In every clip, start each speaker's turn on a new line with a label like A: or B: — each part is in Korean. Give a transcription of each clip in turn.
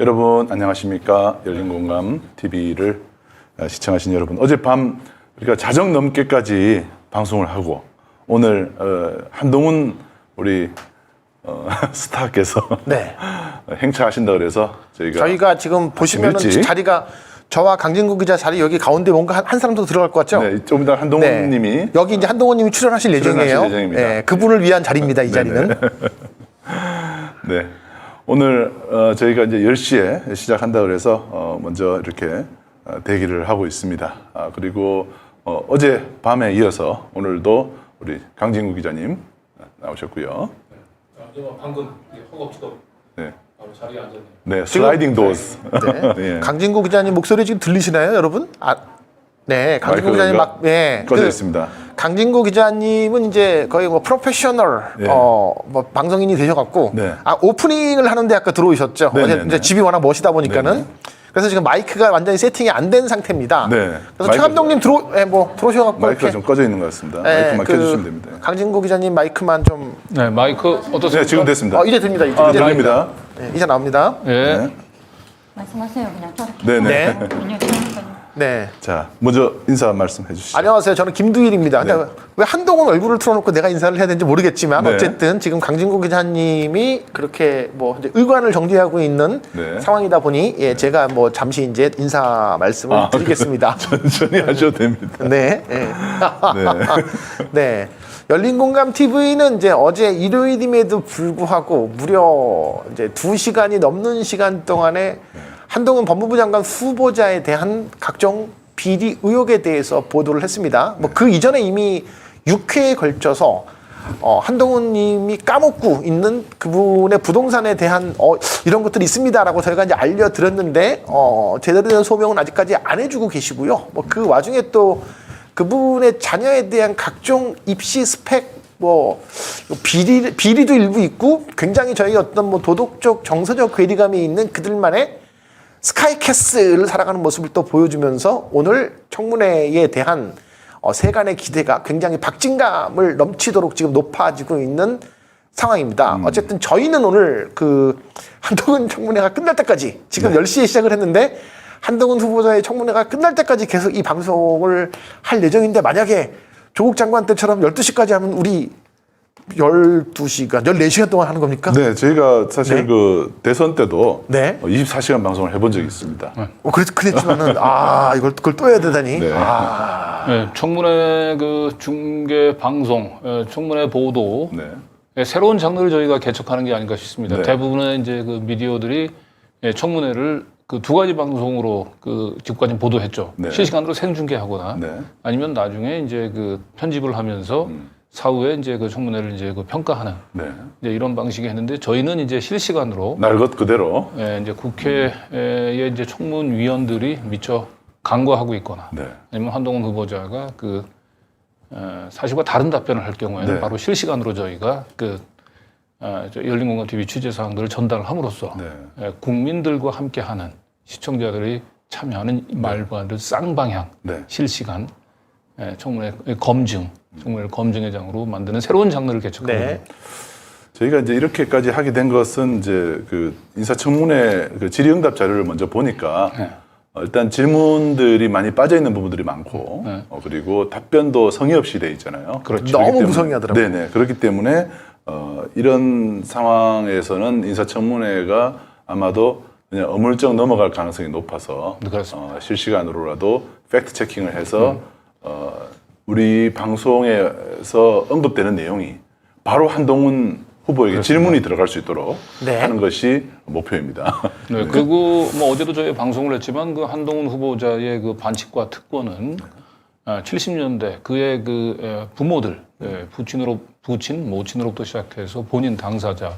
A: 여러분 안녕하십니까? 열린공감 TV를 시청하신 여러분, 어젯밤 우리가 자정 넘게까지 방송을 하고 오늘 한동훈 우리 스타께서
B: 네.
A: 행차하신다 그래서
B: 저희가 지금 보시면은
A: 일찍
B: 자리가 저와 강진구 기자 자리 여기 가운데 뭔가 한 사람 더 들어갈 것 같죠?
A: 네, 좀 이따 한동훈님이
B: 여기 이제 한동훈님이 출연하실 예정이에요.
A: 예정입니다.
B: 네, 그분을 위한 자리입니다. 이 자리는.
A: 네. 오늘 저희가 이제 10시에 시작한다 그래서 먼저 이렇게 대기를 하고 있습니다. 그리고 어제 밤에 이어서 오늘도 우리 강진구 기자님 나오셨고요.
C: 방금 허겁지겁
A: 네.
C: 바로 자리에 앉았네요.
A: 네, 슬라이딩 도어스.
B: 네.
A: 예.
B: 강진구 기자님 목소리 지금 들리시나요, 여러분? 네, 강진구 기자님 막
A: 꺼져 있습니다.
B: 강진구 기자님은 이제 거의 뭐 프로페셔널
A: 네.
B: 뭐 방송인이 되셔갖고
A: 네.
B: 오프닝을 하는데 아까 들어오셨죠.
A: 네,
B: 어제
A: 네,
B: 이제
A: 네.
B: 집이 워낙 멋이다 보니까는.
A: 네, 네.
B: 그래서 지금 마이크가 완전히 세팅이 안 된 상태입니다.
A: 네.
B: 그래서 최 감독님 들어오셔갖고
A: 마이크가
B: 이렇게.
A: 좀 꺼져 있는 것 같습니다.
B: 네,
A: 마이크만 켜주시면 됩니다.
B: 강진구 기자님 마이크만 좀.
C: 네, 마이크 어떻습니까?
A: 네, 지금 됐습니다.
B: 이제 됩니다. 이제
A: 들립니다.
B: 네, 이제 나옵니다.
C: 네.
A: 네.
D: 말씀하세요. 그냥 저렇게.
A: 네네.
B: 네.
D: 그냥 저렇게.
B: 네.
A: 자, 먼저 인사 말씀해 주시죠.
B: 안녕하세요. 저는 김두일입니다.
A: 네.
B: 근데 왜 한동훈 얼굴을 틀어놓고 내가 인사를 해야 되는지 모르겠지만
A: 네.
B: 어쨌든 지금 강진구 기자님이 그렇게 뭐 이제 의관을 정리하고 있는
A: 네.
B: 상황이다 보니 제가 뭐 잠시 이제 인사 말씀을 드리겠습니다.
A: 천천히 하셔도 됩니다.
B: 네. 네. 네. 열린공감 TV는 이제 어제 일요일임에도 불구하고 무려 이제 2시간이 넘는 시간 동안에 한동훈 법무부 장관 후보자에 대한 각종 비리 의혹에 대해서 보도를 했습니다. 뭐 그 이전에 이미 6회에 걸쳐서 한동훈 님이 까먹고 있는 그분의 부동산에 대한 이런 것들이 있습니다라고 저희가 이제 알려드렸는데 제대로 된 소명은 아직까지 안 해주고 계시고요. 뭐 그 와중에 또 그분의 자녀에 대한 각종 입시 스펙 뭐 비리도 일부 있고 굉장히 저희 어떤 뭐 도덕적 정서적 괴리감이 있는 그들만의 스카이캐슬을 살아가는 모습을 또 보여주면서 오늘 청문회에 대한 세간의 기대가 굉장히 박진감을 넘치도록 지금 높아지고 있는 상황입니다. 어쨌든 저희는 오늘 그 한동훈 청문회가 끝날 때까지 지금 10시에 시작을 했는데 한동훈 후보자의 청문회가 끝날 때까지 계속 이 방송을 할 예정인데 만약에 조국 장관 때처럼 12시까지 하면 우리 12시간, 14시간 동안 하는 겁니까?
A: 네, 저희가 사실
B: 네.
A: 그 대선 때도
B: 네.
A: 24시간 방송을 해본 적이 있습니다.
B: 그랬지만은 그걸 또 해야 되다니.
A: 네.
C: 네, 청문회 그 중계 방송, 청문회 보도
A: 네.
C: 새로운 장르를 저희가 개척하는 게 아닌가 싶습니다.
A: 네.
C: 대부분의 이제 그 미디어들이 청문회를 그 두 가지 방송으로 그 지금까지 보도했죠.
A: 네.
C: 실시간으로 생중계하거나
A: 네.
C: 아니면 나중에 이제 그 편집을 하면서 사후에 이제 그 청문회를 이제 그 평가하는
A: 네.
C: 이제 이런 방식이 했는데 저희는 이제 실시간으로
A: 날 것 그대로.
C: 이제 국회의 이제 청문위원들이 미처 간과하고 있거나
A: 네.
C: 아니면 한동훈 후보자가 그 사실과 다른 답변을 할 경우에는
A: 네.
C: 바로 실시간으로 저희가 열린공감 TV 취재 사항들을 전달을 함으로써
A: 네.
C: 국민들과 함께하는 시청자들이 참여하는 말과 그 쌍방향
A: 네.
C: 실시간 청문회 청문회를 검증의 장으로 만드는 새로운 장르를 개척하는
B: 네.
C: 겁니다.
A: 저희가 이제 이렇게까지 하게 된 것은 이제 그 인사청문회 그 질의응답 자료를 먼저 보니까
C: 네.
A: 일단 질문들이 많이 빠져 있는 부분들이 많고
C: 네.
A: 그리고 답변도 성의 없이 돼 있잖아요.
B: 그렇죠. 너무 무성의하더라고요.
A: 네네. 그렇기 때문에 이런 상황에서는 인사청문회가 아마도 그냥 어물쩍 넘어갈 가능성이 높아서
C: 네, 그렇습니다.
A: 실시간으로라도 팩트 체킹을 해서 우리 방송에서 언급되는 내용이 바로 한동훈 후보에게
C: 그렇습니다.
A: 질문이 들어갈 수 있도록
B: 네.
A: 하는 것이 목표입니다.
C: 네, 그리고 뭐 어제도 저희 방송을 했지만 그 한동훈 후보자의 그 반칙과 특권은 70년대 그의 그 부모들, 부친, 모친으로부터 시작해서 본인 당사자,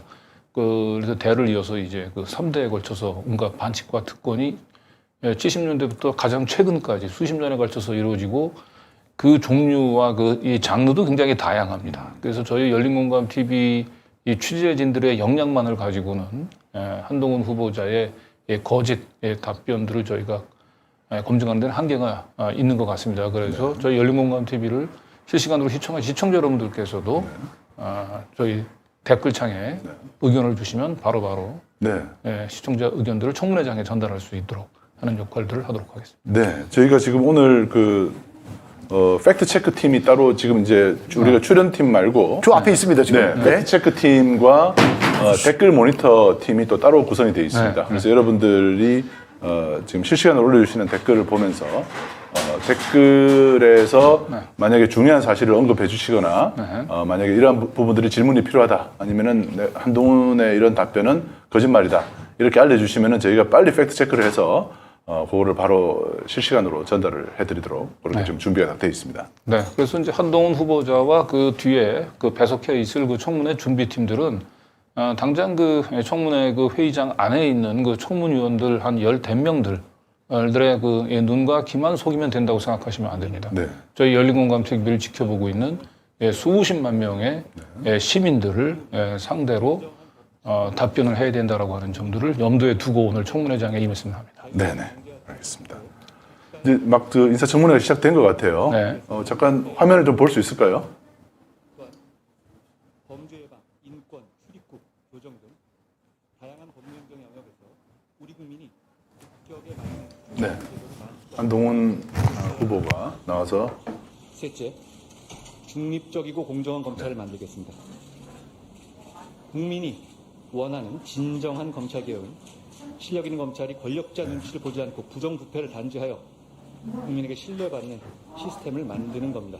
C: 그래서 대를 이어서 이제 그 3대에 걸쳐서 온갖 반칙과 특권이 70년대부터 가장 최근까지 수십 년에 걸쳐서 이루어지고 그 종류와 그 이 장르도 굉장히 다양합니다. 그래서 저희 열린공감 TV 이 취재진들의 역량만을 가지고는 한동훈 후보자의 거짓 답변들을 저희가 검증하는 데는 한계가 있는 것 같습니다. 그래서 저희 열린공감 TV를 실시간으로 시청하신 시청자 여러분들께서도 저희 댓글창에 의견을 주시면 바로바로
A: 네.
C: 시청자 의견들을 청문회장에 전달할 수 있도록 하는 역할들을 하도록 하겠습니다.
A: 네. 저희가 지금 오늘 팩트 체크 팀이 따로 지금 이제 우리가 출연팀 말고
B: 저 앞에 있습니다 지금.
A: 네, 팩트 체크 팀과 댓글 모니터 팀이 또 따로 구성이 되어 있습니다. 그래서 여러분들이 지금 실시간으로 올려주시는 댓글을 보면서 댓글에서 만약에 중요한 사실을 언급해 주시거나 만약에 이러한 부분들이 질문이 필요하다 아니면은 한동훈의 이런 답변은 거짓말이다 이렇게 알려주시면은 저희가 빨리 팩트 체크를 해서 그거를 바로 실시간으로 전달을 해드리도록 그렇게 좀 준비가 다 되어 있습니다.
C: 네, 그래서 이제 한동훈 후보자와 그 뒤에 그 배석해 있을 그 청문회 준비팀들은 당장 그 청문회 그 회의장 안에 있는 그 청문위원들 한 10명들의 그 눈과 귀만 속이면 된다고 생각하시면 안 됩니다.
A: 네.
C: 저희 열린공감 TV를 지켜보고 있는 수십만 명의 시민들을 상대로 답변을 해야 된다라고 하는 점들을 염두에 두고 오늘 청문회장에 임했으면 합니다.
A: 네네, 알겠습니다. 이제 막 그 인사청문회가 시작된 것 같아요.
C: 네.
A: 잠깐 화면을 좀 볼 수 있을까요?
E: 범죄 예방, 인권, 출입국, 교정 등 다양한 법령적 영역에서 우리 국민이 국격에 맞는
A: 네. 한동훈 후보가 나와서
E: 셋째, 중립적이고 공정한 검찰을 만들겠습니다. 국민이 원하는 진정한 검찰개혁은 실력 있는 검찰이 권력자 눈치를 보지 않고 부정부패를 단죄하여 국민에게 신뢰받는 시스템을 만드는 겁니다.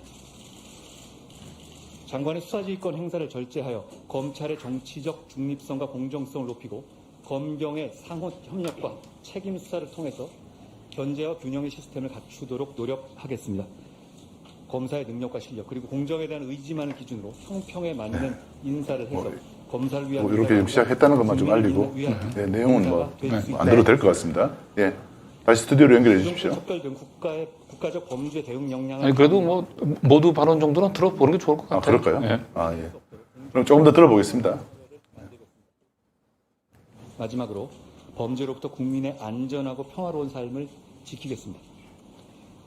E: 장관의 수사지휘권 행사를 절제하여 검찰의 정치적 중립성과 공정성을 높이고 검경의 상호 협력과 책임 수사를 통해서 견제와 균형의 시스템을 갖추도록 노력하겠습니다. 검사의 능력과 실력 그리고 공정에 대한 의지만을 기준으로 형평에 맞는 인사를 해서 검사를 위한
A: 이렇게 좀 시작했다는 것만 좀 알리고 네, 내용은 뭐 안 들어도 될 것 같습니다. 예, 다시 스튜디오로 연결해 주십시오.
E: 척결 등 국가적 범죄 대응 역량을
C: 아니, 그래도 뭐 모두 발언 정도는 들어보는 게 좋을 것 같아요.
A: 그럴까요?
C: 네.
A: 예. 그럼 조금 더 들어보겠습니다.
E: 마지막으로 범죄로부터 국민의 안전하고 평화로운 삶을 지키겠습니다.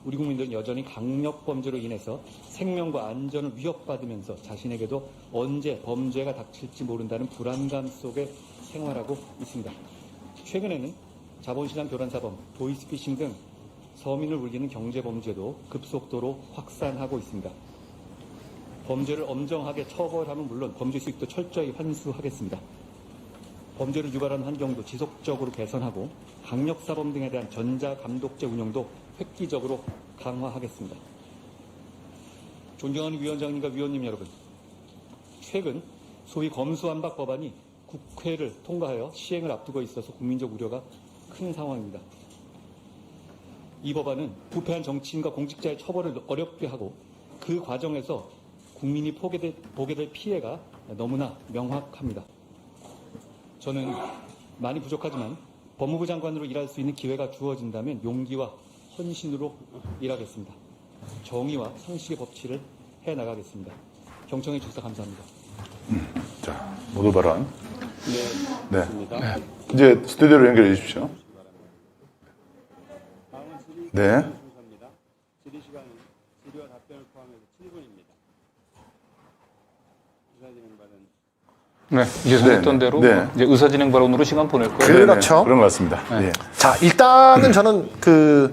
E: 우리 국민들은 여전히 강력 범죄로 인해서 생명과 안전을 위협받으면서 자신에게도 언제 범죄가 닥칠지 모른다는 불안감 속에 생활하고 있습니다. 최근에는 자본시장 교란사범, 보이스피싱 등 서민을 울리는 경제범죄도 급속도로 확산하고 있습니다. 범죄를 엄정하게 처벌하면 물론 범죄 수익도 철저히 환수하겠습니다. 범죄를 유발하는 환경도 지속적으로 개선하고 강력사범 등에 대한 전자감독제 운영도 획기적으로 강화하겠습니다. 존경하는 위원장님과 위원님 여러분, 최근 소위 검수완박 법안이 국회를 통과하여 시행을 앞두고 있어서 국민적 우려가 큰 상황입니다. 이 법안은 부패한 정치인과 공직자의 처벌을 어렵게 하고 그 과정에서 국민이 보게 될 피해가 너무나 명확합니다. 저는 많이 부족하지만 법무부 장관으로 일할 수 있는 기회가 주어진다면 용기와 헌신으로 일하겠습니다. 정의와 상식의 법치를 해나가겠습니다. 경청해 주셔서 감사합니다.
A: 자, 모두 발언. 네. 이제 스튜디오로 연결해 주십시오. 네.
F: 질의 시간은 질의와 답변을 포함해서 7분입니다. 의사진행 발언.
C: 네, 예상했던 대로
A: 네.
C: 이제 의사진행 발언으로 시간 보낼 거예요.
B: 그렇죠.
A: 그런 것 같습니다. 예.
B: 자, 일단은 저는 그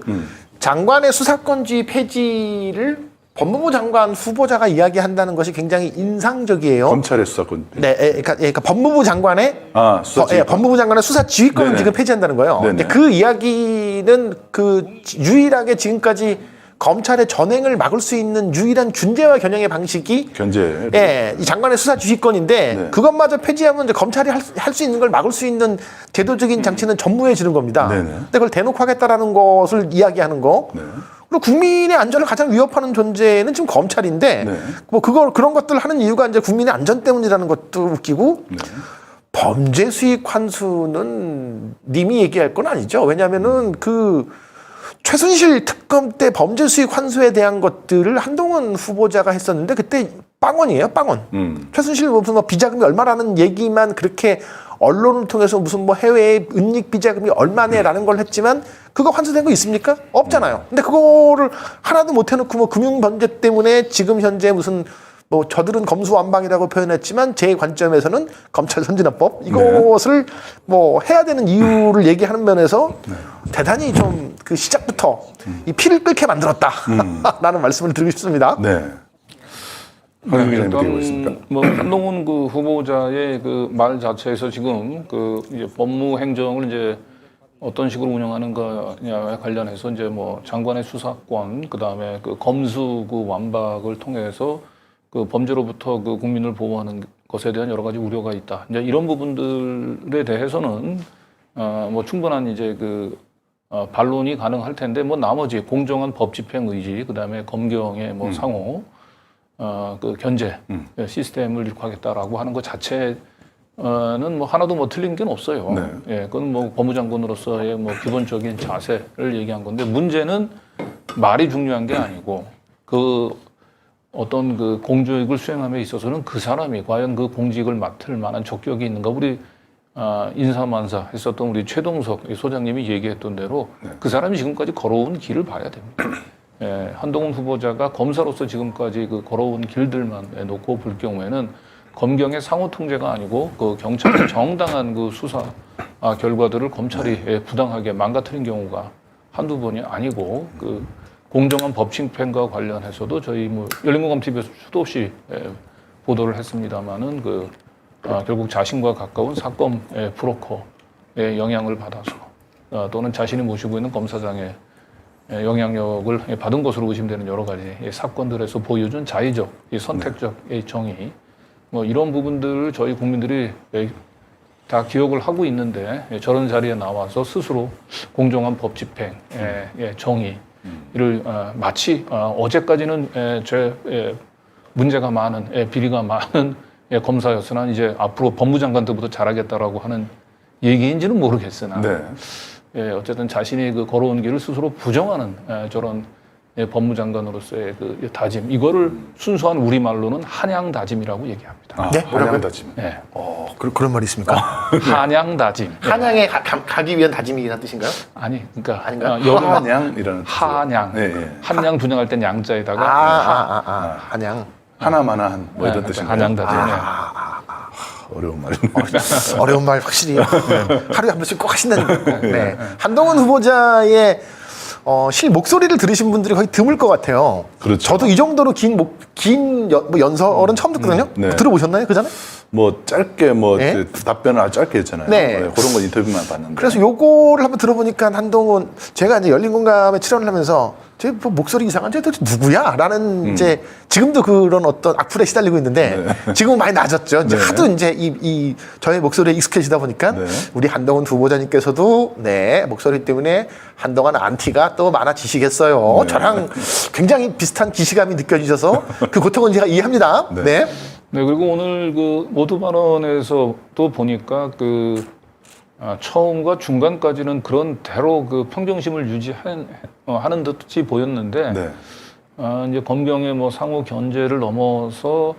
B: 장관의 수사권주의 폐지를 법무부 장관 후보자가 이야기한다는 것이 굉장히 인상적이에요.
A: 검찰의 수사권.
B: 네, 그러니까 법무부 장관의
A: 수사지휘권.
B: 법무부 장관의 수사 지휘권을
A: 네네.
B: 지금 폐지한다는 거예요.
A: 네네.
B: 근데 그 이야기는 그 유일하게 지금까지 검찰의 전횡을 막을 수 있는 유일한 균제와 겨냥의 방식이
A: 견제.
B: 예, 이 장관의 수사 지휘권인데
A: 네.
B: 그것마저 폐지하면 이제 검찰이 할 수 있는 걸 막을 수 있는 제도적인 장치는 전무해지는 겁니다.
A: 네네.
B: 근데 그걸 대놓고 하겠다라는 것을 이야기하는 거.
A: 네.
B: 그리고 국민의 안전을 가장 위협하는 존재는 지금 검찰인데
A: 네.
B: 뭐 그런 것들을 하는 이유가 이제 국민의 안전 때문이라는 것도 웃기고
A: 네.
B: 범죄 수익 환수는 님이 얘기할 건 아니죠. 왜냐하면은 그 최순실 특검 때 범죄 수익 환수에 대한 것들을 한동훈 후보자가 했었는데 그때 빵원이에요, 빵원. 최순실 무슨 뭐 비자금이 얼마라는 얘기만 그렇게 언론을 통해서 무슨 뭐 해외에 은닉 비자금이 얼마네라는 걸 했지만 그거 환수된 거 있습니까? 없잖아요. 근데 그거를 하나도 못 해놓고 뭐 금융 범죄 때문에 지금 현재 무슨 뭐 저들은 검수완박이라고 표현했지만 제 관점에서는 검찰 선진화법 이것을 뭐 해야 되는 이유를 얘기하는 면에서 대단히 좀 그 시작부터 이 피를 끓게 만들었다라는 말씀을 드리고 싶습니다.
A: 네. 황 기자님 어떻게 보십니까?
C: 뭐 한동훈 그 후보자의 그 말 자체에서 지금 그 이제 법무 행정을 이제 어떤 식으로 운영하는가에 관련해서 이제 뭐 장관의 수사권, 그 다음에 그 검수 그 완박을 통해서 그 범죄로부터 그 국민을 보호하는 것에 대한 여러 가지 우려가 있다. 이제 이런 부분들에 대해서는 뭐 충분한 이제 그 반론이 가능할 텐데 뭐 나머지 공정한 법 집행 의지, 그 다음에 검경의 뭐 상호, 그 견제 시스템을 이룩하겠다라고 하는 것 자체는 뭐 하나도 뭐 틀린 게 없어요.
A: 네.
C: 예, 그건 뭐 법무장관으로서의 뭐 기본적인 자세를 얘기한 건데 문제는 말이 중요한 게 아니고 그 어떤 그 공직을 수행함에 있어서는 그 사람이 과연 그 공직을 맡을 만한 적격이 있는가. 우리 인사만사 했었던 우리 최동석 소장님이 얘기했던 대로 그 사람이 지금까지 걸어온 길을 봐야 됩니다. 예, 한동훈 후보자가 검사로서 지금까지 그 걸어온 길들만 놓고 볼 경우에는 검경의 상호 통제가 아니고 그 경찰의 정당한 그 수사 결과들을 검찰이 부당하게 망가뜨린 경우가 한두 번이 아니고 그 공정한 법 집행과 관련해서도 저희 뭐 열린공감 TV에서 수도 없이 보도를 했습니다마는 그 결국 자신과 가까운 사건 브로커의 영향을 받아서 또는 자신이 모시고 있는 검사장의 영향력을 받은 것으로 의심되는 여러 가지 사건들에서 보여준 자의적, 선택적 정의 뭐 이런 부분들을 저희 국민들이 다 기억을 하고 있는데 저런 자리에 나와서 스스로 공정한 법 집행의 정의를 마치 어제까지는 문제가 많은 비리가 많은 검사였으나 이제 앞으로 법무장관 때부터 잘하겠다라고 하는 얘기인지는 모르겠으나 어쨌든 자신이 그 걸어온 길을 스스로 부정하는 저런 법무장관으로서의 그 다짐, 이거를 순수한 우리말로는 한양다짐이라고 얘기합니다.
B: 네?
A: 한양다짐.
C: 네.
B: 그런 말이 있습니까?
C: 한양다짐.
B: 한양에 가기 위한 다짐이라는 뜻인가요?
C: 아니, 그러니까
B: 아닌가요?
A: 한양이라는
C: 한양. 한양 분양할 땐 양자에다가
B: 한양.
A: 하나만한 뭐 이런 뜻인가요?
C: 한양다짐.
A: 어려운 말이네.
B: 어려운 말 확실히 하루에 한 번씩 꼭 하신다는 거. 네. 한동훈 후보자의 실 목소리를 들으신 분들이 거의 드물 것 같아요.
A: 그렇죠.
B: 저도 이 정도로 긴 연설은 처음 듣거든요.
A: 네.
B: 들어보셨나요, 그 전에?
A: 뭐 짧게 뭐
B: 네?
A: 답변을 아주 짧게 했잖아요.
B: 네.
A: 그런 거 인터뷰만 봤는데.
B: 그래서 요거를 한번 들어보니까 한동훈, 제가 이제 열린공감에 출연을 하면서 제 뭐 목소리 이상한 쟤 도대체 누구야? 라는 이제 지금도 그런 어떤 악플에 시달리고 있는데 지금은 많이 낮았죠. 이제 하도 이제 이 저의 목소리에 익숙해지다 보니까 우리 한동훈 후보자님께서도 목소리 때문에 한동안 안티가 또 많아지시겠어요. 저랑 굉장히 비슷한 기시감이 느껴지셔서 그 고통은 제가 이해합니다. 네.
C: 그리고 오늘 그 모두 발언에서 또 보니까 그 처음과 중간까지는 그런 대로 그 평정심을 하는 듯이 보였는데 이제 검경의 뭐 상호 견제를 넘어서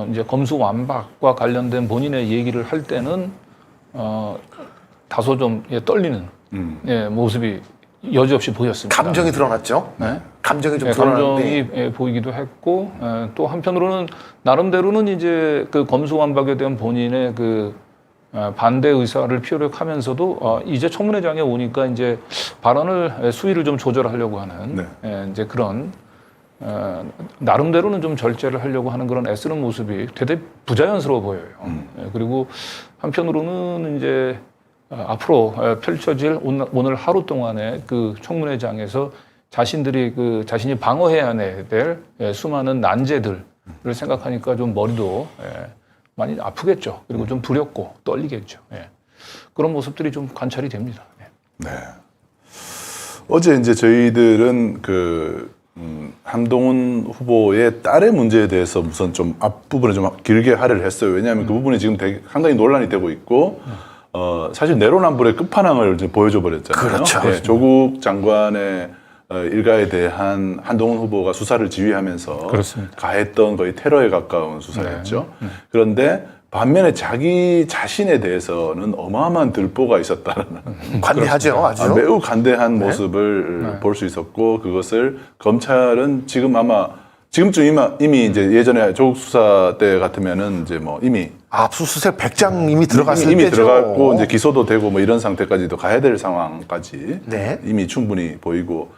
C: 이제 검수 완박과 관련된 본인의 얘기를 할 때는 다소 좀 떨리는 모습이 여지없이 보였습니다.
B: 감정이 드러났죠.
C: 네.
B: 감정이 좀 드러났는데
C: 감정이 보이기도 했고 또 한편으로는 나름대로는 이제 그 검수완박에 대한 본인의 그 반대 의사를 피력하면서도 이제 청문회장에 오니까 이제 발언을 수위를 좀 조절하려고 하는 이제 그런 나름대로는 좀 절제를 하려고 하는 그런 애쓰는 모습이 되게 부자연스러워 보여요. 그리고 한편으로는 이제 앞으로 펼쳐질 오늘 하루 동안의 그 청문회장에서 자신이 방어해야 될 수많은 난제들을 생각하니까 좀 머리도 많이 아프겠죠. 그리고 좀 두렵고 떨리겠죠. 그런 모습들이 좀 관찰이 됩니다.
A: 어제 이제 저희들은 한동훈 후보의 딸의 문제에 대해서 우선 좀 앞부분에 좀 길게 할애를 했어요. 왜냐하면 그 부분이 지금 상당히 논란이 되고 있고, 사실 내로남불의 끝판왕을 이제 보여줘 버렸잖아요.
B: 그렇죠.
A: 조국 장관의 일가에 대한 한동훈 후보가 수사를 지휘하면서
C: 그렇습니다.
A: 가했던 거의 테러에 가까운 수사였죠. 그런데 반면에 자기 자신에 대해서는 어마어마한 들보가 있었다는
B: 관대하죠, 아주.
A: 매우 간대한 모습을 볼 수 있었고, 그것을 검찰은 지금 아마 지금쯤 이미 이제 예전에 조국 수사 때 같으면은 이제 뭐 이미
B: 압수수색 100장 이미 들어갔을
A: 이미
B: 때죠.
A: 들어갔고 이제 기소도 되고 뭐 이런 상태까지도 가야 될 상황까지
B: 네.
A: 이미 충분히 보이고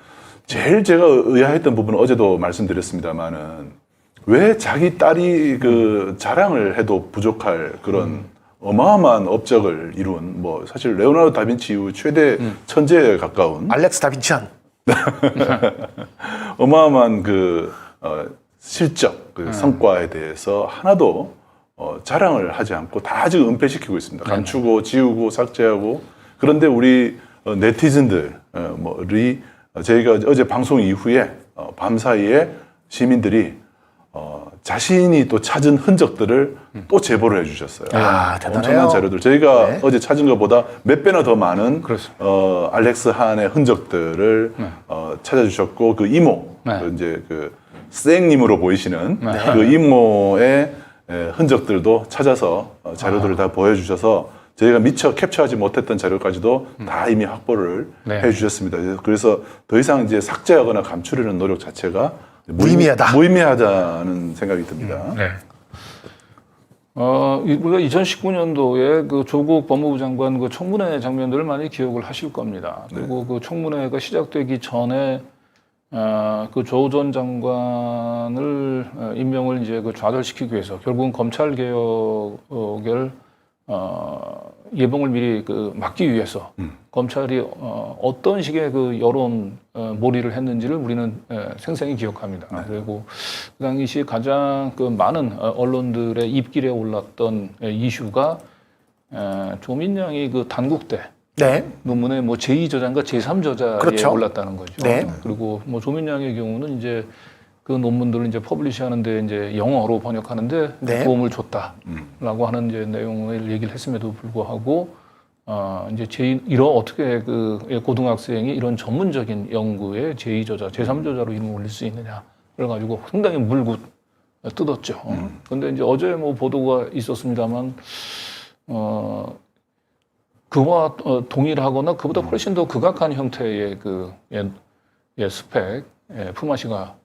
A: 제일 제가 의아했던 부분은 어제도 말씀드렸습니다만은 왜 자기 딸이 그 자랑을 해도 부족할 그런 어마어마한 업적을 이룬 뭐 사실 레오나르도 다빈치 이후 최대 천재에 가까운
B: 알렉스 다빈치안.
A: 어마어마한 그 실적, 그 성과에 대해서 하나도 자랑을 하지 않고 다 지금 은폐시키고 있습니다. 감추고 지우고 삭제하고 그런데 우리 네티즌들이 저희가 어제 방송 이후에 밤 사이에 시민들이 자신이 또 찾은 흔적들을 또 제보를 해주셨어요.
B: 아, 대단해요.
A: 엄청난 자료들. 저희가
B: 네.
A: 어제 찾은 것보다 몇 배나 더 많은
C: 그렇습니다.
A: 알렉스 한의 흔적들을 찾아주셨고 그 이모,
C: 네.
A: 그 이제 그 스앵님으로 보이시는 그 이모의 흔적들도 찾아서 자료들을 다 보여주셔서 저희가 미처 캡처하지 못했던 자료까지도 다 이미 확보를
C: 네.
A: 해주셨습니다. 그래서 더 이상 이제 삭제하거나 감추려는 노력 자체가
B: 무의미하다.
A: 무의미하다는 생각이 듭니다.
C: 네. 우리가 2019년도에 그 조국 법무부 장관 그 청문회 장면들을 많이 기억을 하실 겁니다. 그리고 그 청문회가 시작되기 전에 그 조 전 장관을 임명을 이제 그 좌절시키기 위해서 결국은 검찰 개혁을 예봉을 미리 그 막기 위해서 검찰이 어떤 식의 그 여론 몰이를 했는지를 우리는 생생히 기억합니다. 그리고 그 당시 가장 그 많은 언론들의 입길에 올랐던 이슈가 조민양이 그 단국대
B: 네.
C: 논문의 뭐 제2저자인가 제3저자에
B: 그렇죠.
C: 올랐다는 거죠.
B: 네.
C: 그리고 뭐 조민양의 경우는 이제 그 논문들을 이제 퍼블리시하는데 이제 영어로 번역하는데
B: 네.
C: 도움을 줬다라고 하는 이제 내용을 얘기를 했음에도 불구하고 이제 어떻게 그 고등학생이 이런 전문적인 연구에 제2저자, 제3저자로 이름을 올릴 수 있느냐 그래가지고 상당히 물고 뜯었죠. 그런데 이제 어제 뭐 보도가 있었습니다만 그와 동일하거나 그보다 훨씬 더 극악한 형태의 그 스펙 품앗이가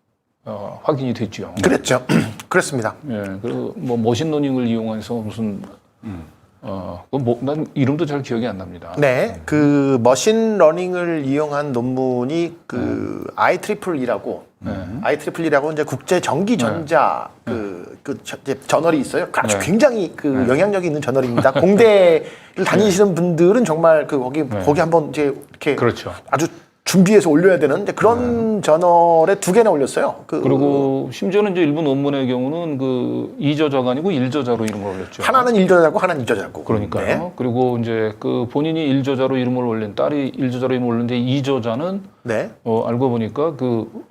C: 확인이 됐죠.
B: 그랬죠. 그렇습니다.
C: 예, 그리고 뭐 머신러닝을 이용해서 무슨 난 이름도 잘 기억이 안 납니다.
B: 네, 그 머신러닝을 이용한 논문이 그 IEEE라고 IEEE라고 이제 국제 전기 전자 저널이 있어요. 아주
C: 네.
B: 굉장히 그 영향력이 있는 저널입니다. 공대를 다니시는 분들은 정말 그 거기 한번 이제 이렇게
C: 그렇죠.
B: 아주 준비해서 올려야 되는 이제 그런 저널에 2개나 올렸어요.
C: 그리고 심지어는 이제 일부 논문의 경우는 그 2저자가 아니고 1저자로 이런 걸 올렸죠.
B: 하나는 1저자고 하나는 2저자고.
C: 그러니까요.
B: 네.
C: 그리고 이제 그 본인이 1저자로 이름을 올린 딸이 1저자로 이름을 올렸는데 2저자는
B: 네.
C: 알고 보니까 그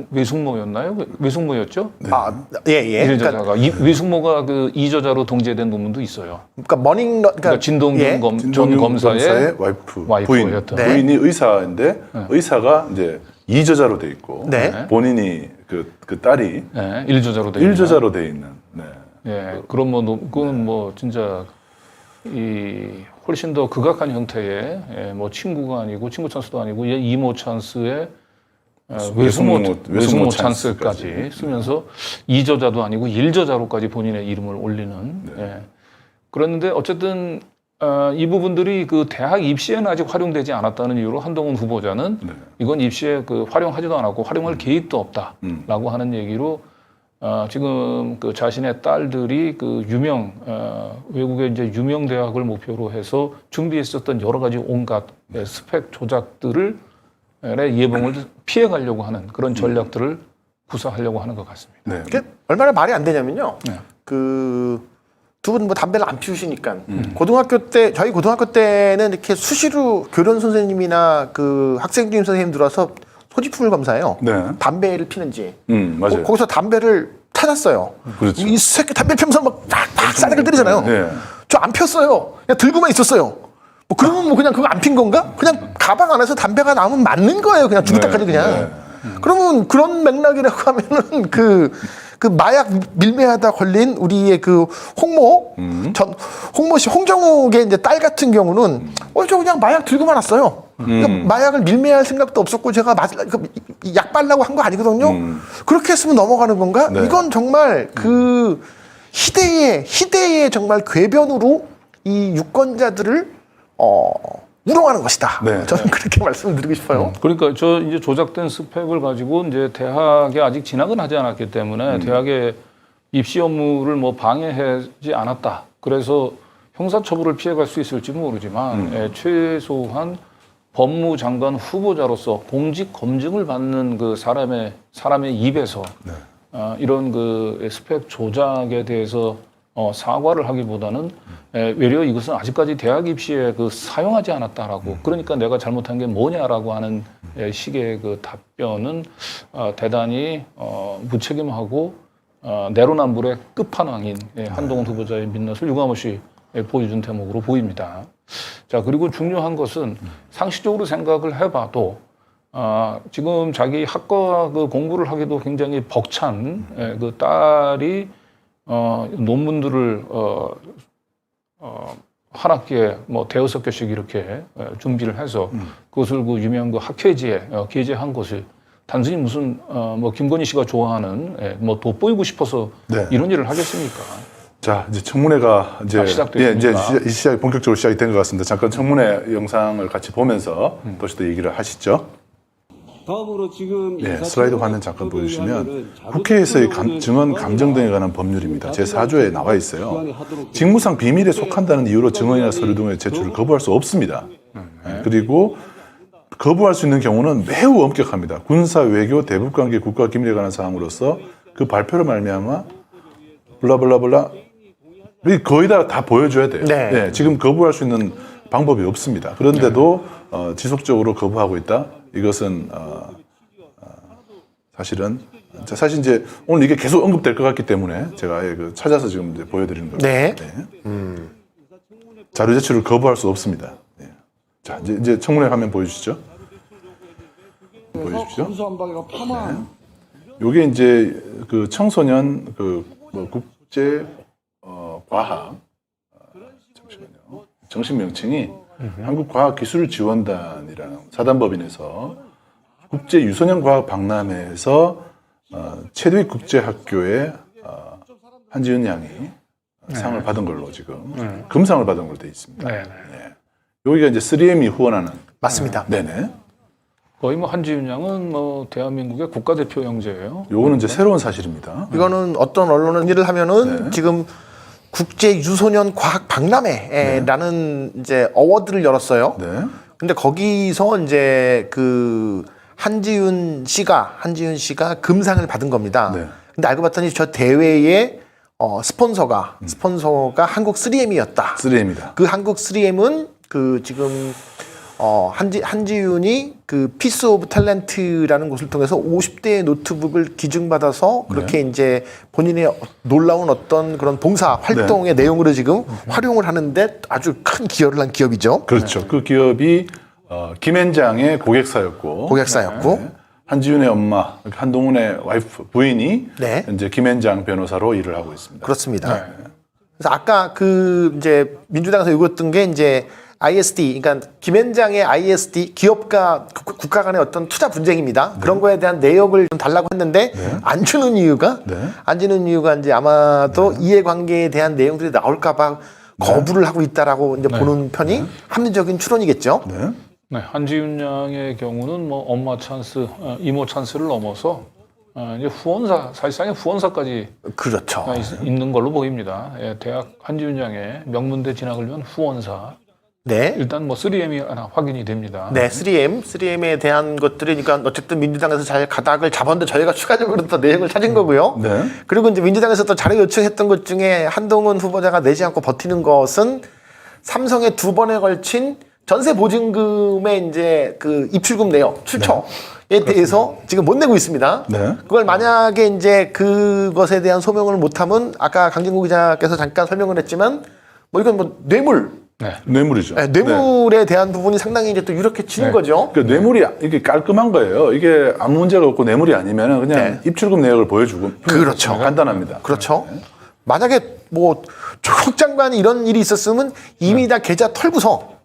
C: 외숙모였나요? 외숙모였죠?
B: 예.
C: 일저자가 외숙모가 그 2저자로 동제된 논문도 있어요.
B: 그러니까
C: 진동준 전 검사의
A: 와이프,
C: 와이프였던.
B: 네.
A: 부인이 의사인데 의사가 이제 2저자로 돼 있고
B: 네.
A: 본인이 그 딸이
C: 네, 1저자로 돼 있는.
A: 1저자로 돼 있는. 네.
C: 예, 그런 그거는 뭐 진짜 훨씬 더 극악한 형태의 뭐 친구가 아니고 친구 찬스도 아니고 이모 찬스의 외숙모 찬스까지 쓰면서 2저자도 아니고 1저자로까지 본인의 이름을 올리는. 예. 그랬는데 어쨌든 이 부분들이 그 대학 입시에는 아직 활용되지 않았다는 이유로 한동훈 후보자는 이건 입시에 그 활용하지도 않았고 활용할 계획도 없다라고 하는 얘기로 지금 그 자신의 딸들이 그 외국의 이제 유명 대학을 목표로 해서 준비했었던 여러 가지 온갖 스펙 조작들을 예봉을 피해 가려고 하는 그런 전략들을 구사하려고 하는 것 같습니다.
A: 네.
B: 그게 얼마나 말이 안 되냐면요.
C: 네.
B: 그 두 분 뭐 담배를 안 피우시니까 저희 고등학교 때는 이렇게 수시로 교련 선생님이나 그 학생 주임 선생님 들어와서 소지품을 검사해요.
A: 네.
B: 담배를 피는지.
A: 맞아요.
B: 거기서 담배를 찾았어요.
A: 그렇죠.
B: 이 새끼 담배 피면서 막 싸대기를 때리잖아요.
A: 네.
B: 저 안 폈어요. 그냥 들고만 있었어요. 뭐 그러면 뭐 그냥 그거 안 핀 건가? 그냥 가방 안에서 담배가 나오면 맞는 거예요. 그냥 죽을 때까지 그냥. 그러면 그런 맥락이라고 하면은 그 마약 밀매하다 걸린 우리의 그 홍모 전 홍모 씨 홍정욱의 이제 딸 같은 경우는 저 그냥 마약 들고만 왔어요. 그러니까 마약을 밀매할 생각도 없었고 제가 약 빨라고 한 거 아니거든요. 그렇게 했으면 넘어가는 건가?
A: 네.
B: 이건 정말 그 희대의 정말 궤변으로 이 유권자들을 우롱하는 것이다.
A: 네.
B: 저는 그렇게 말씀드리고 싶어요.
C: 그러니까 저 이제 조작된 스펙을 가지고 이제 대학에 아직 진학은 하지 않았기 때문에 대학의 입시 업무를 뭐 방해하지 않았다. 그래서 형사처벌을 피해갈 수 있을지 모르지만 최소한 법무장관 후보자로서 공직 검증을 받는 그 사람의 입에서 이런 그 스펙 조작에 대해서 사과를 하기보다는 외려 이것은 아직까지 대학 입시에 그 사용하지 않았다라고 그러니까 내가 잘못한 게 뭐냐라고 하는 식의 그 답변은 대단히 무책임하고 내로남불의 끝판왕인 한동훈 후보자의 민낯을 유감없이 보여준 대목으로 보입니다. 자, 그리고 중요한 것은 상식적으로 생각을 해봐도 지금 자기 학과 그 공부를 하기도 굉장히 벅찬 그 딸이 논문들을 한 학기에 뭐 대여섯 개씩 이렇게 준비를 해서 그것을 그 유명 그 학회지에 게재한 것을 단순히 무슨 뭐 김건희 씨가 좋아하는 뭐 돋보이고 싶어서
A: 네.
C: 이런 일을 하겠습니까?
A: 자, 이제 청문회가 이제
C: 시작됐습니까?
A: 이제 시작이 본격적으로 시작이 된 것 같습니다. 잠깐 청문회 영상을 같이 보면서 다시 또 얘기를 하시죠.
F: 다음으로 지금
A: 슬라이드 화면 잠깐 보여주시면 국회에서의 증언 감정 등에 관한 법률입니다. 제4조에 나와 있어요. 직무상 비밀에 속한다는 이유로 증언이나 서류 등의 제출을 거부할 수 없습니다. 그리고 거부할 수 있는 경우는 매우 엄격합니다. 군사, 외교, 대북관계, 국가기밀에 관한 사항으로서 그 발표로 말미암아 블라블라블라 거의 다 보여줘야 돼요.
B: 네.
A: 지금 거부할 수 있는 방법이 없습니다. 그런데도 지속적으로 거부하고 있다. 이것은 사실 이제 오늘 이게 계속 언급될 것 같기 때문에 제가 아예 찾아서 지금 이제 보여드리는 겁니다.
B: 네.
A: 자료 제출을 거부할 수 없습니다. 자, 이제 청문회 화면 보여주시죠. 보여주십시오.
F: 검수한박이가 파만
A: 요게 이제 그 청소년 뭐 국제 과학 잠시만요. 정식 명칭이 한국과학기술지원단이라는 사단법인에서 국제 유소년 과학 박람회에서 체드윅 국제학교에 한지은 양이 상을 받은 걸로 지금 금상을 받은 걸로 돼 있습니다.
C: 네.
A: 여기가 이제 3M이 후원하는
B: 맞습니다.
A: 네네.
C: 거의 뭐 한지윤 양은 뭐 대한민국의 국가대표 형제예요.
A: 요거는 이제 새로운 사실입니다.
B: 이거는 어떤 언론은 일을 하면은 지금 국제 유소년 과학 박람회라는 이제 어워드를 열었어요.
A: 네.
B: 근데 거기서 이제 그 한지윤 씨가 금상을 받은 겁니다.
A: 네.
B: 근데 알고 봤더니 저 대회의 스폰서가 한국 3M이었다.
A: 3M이다.
B: 그 한국 3M은 그 지금 한지윤이 그 피스 오브 탤런트라는 곳을 통해서 50대의 노트북을 기증받아서 그렇게 이제 본인의 놀라운 어떤 그런 봉사 활동의 내용으로 지금 활용을 하는데 아주 큰 기여를 한 기업이죠.
A: 그렇죠. 그 기업이 김앤장의 고객사였고 한지윤의 엄마 한동훈의 와이프 부인이
B: 네.
A: 이제 김앤장 변호사로 일을 하고 있습니다.
B: 그렇습니다. 그래서 아까 그 이제 민주당에서 요구했던 게 이제 ISD, 그러니까 김앤장의 ISD 기업과 국가 간의 어떤 투자 분쟁입니다. 그런 거에 대한 내역을 좀 달라고 했는데 안 주는 이유가 이제 아마도 이해관계에 대한 내용들이 나올까봐 거부를 하고 있다라고 이제 보는 편이 합리적인 추론이겠죠.
C: 네, 한지윤 양의 경우는 뭐 엄마 찬스, 이모 찬스를 넘어서 이제 후원사, 사실상의 후원사까지
B: 그렇죠.
C: 있는 걸로 보입니다. 대학 한지윤 양의 명문대 진학을 위한 후원사.
B: 네.
C: 일단 뭐 3M이 하나 확인이 됩니다.
B: 네, 3M에 대한 것들이 그러니까 어쨌든 민주당에서 잘 가닥을 잡았는데 저희가 추가적으로 또 내용을 찾은 거고요.
A: 네.
B: 그리고 이제 민주당에서 또 자료 요청했던 것 중에 한동훈 후보자가 내지 않고 버티는 것은 삼성의 2번에 걸친 전세 보증금의 이제 그 입출금 내역, 출처에 대해서 지금 못 내고 있습니다.
A: 네.
B: 그걸 만약에 이제 그것에 대한 소명을 못하면 아까 강진구 기자께서 잠깐 설명을 했지만 뭐 이건 뭐 뇌물
C: 네.
A: 뇌물이죠.
B: 네, 뇌물에 대한 부분이 상당히 이제 또 유력해지는
C: 네.
B: 거죠.
A: 그러니까 뇌물이 이게 깔끔한 거예요. 이게 아무 문제가 없고 뇌물이 아니면 그냥
B: 네.
A: 입출금 내역을 보여주고
B: 그렇죠.
A: 간단합니다.
B: 그렇죠. 만약에 뭐 조국 장관이 이런 일이 있었으면 이미 다 계좌 털고서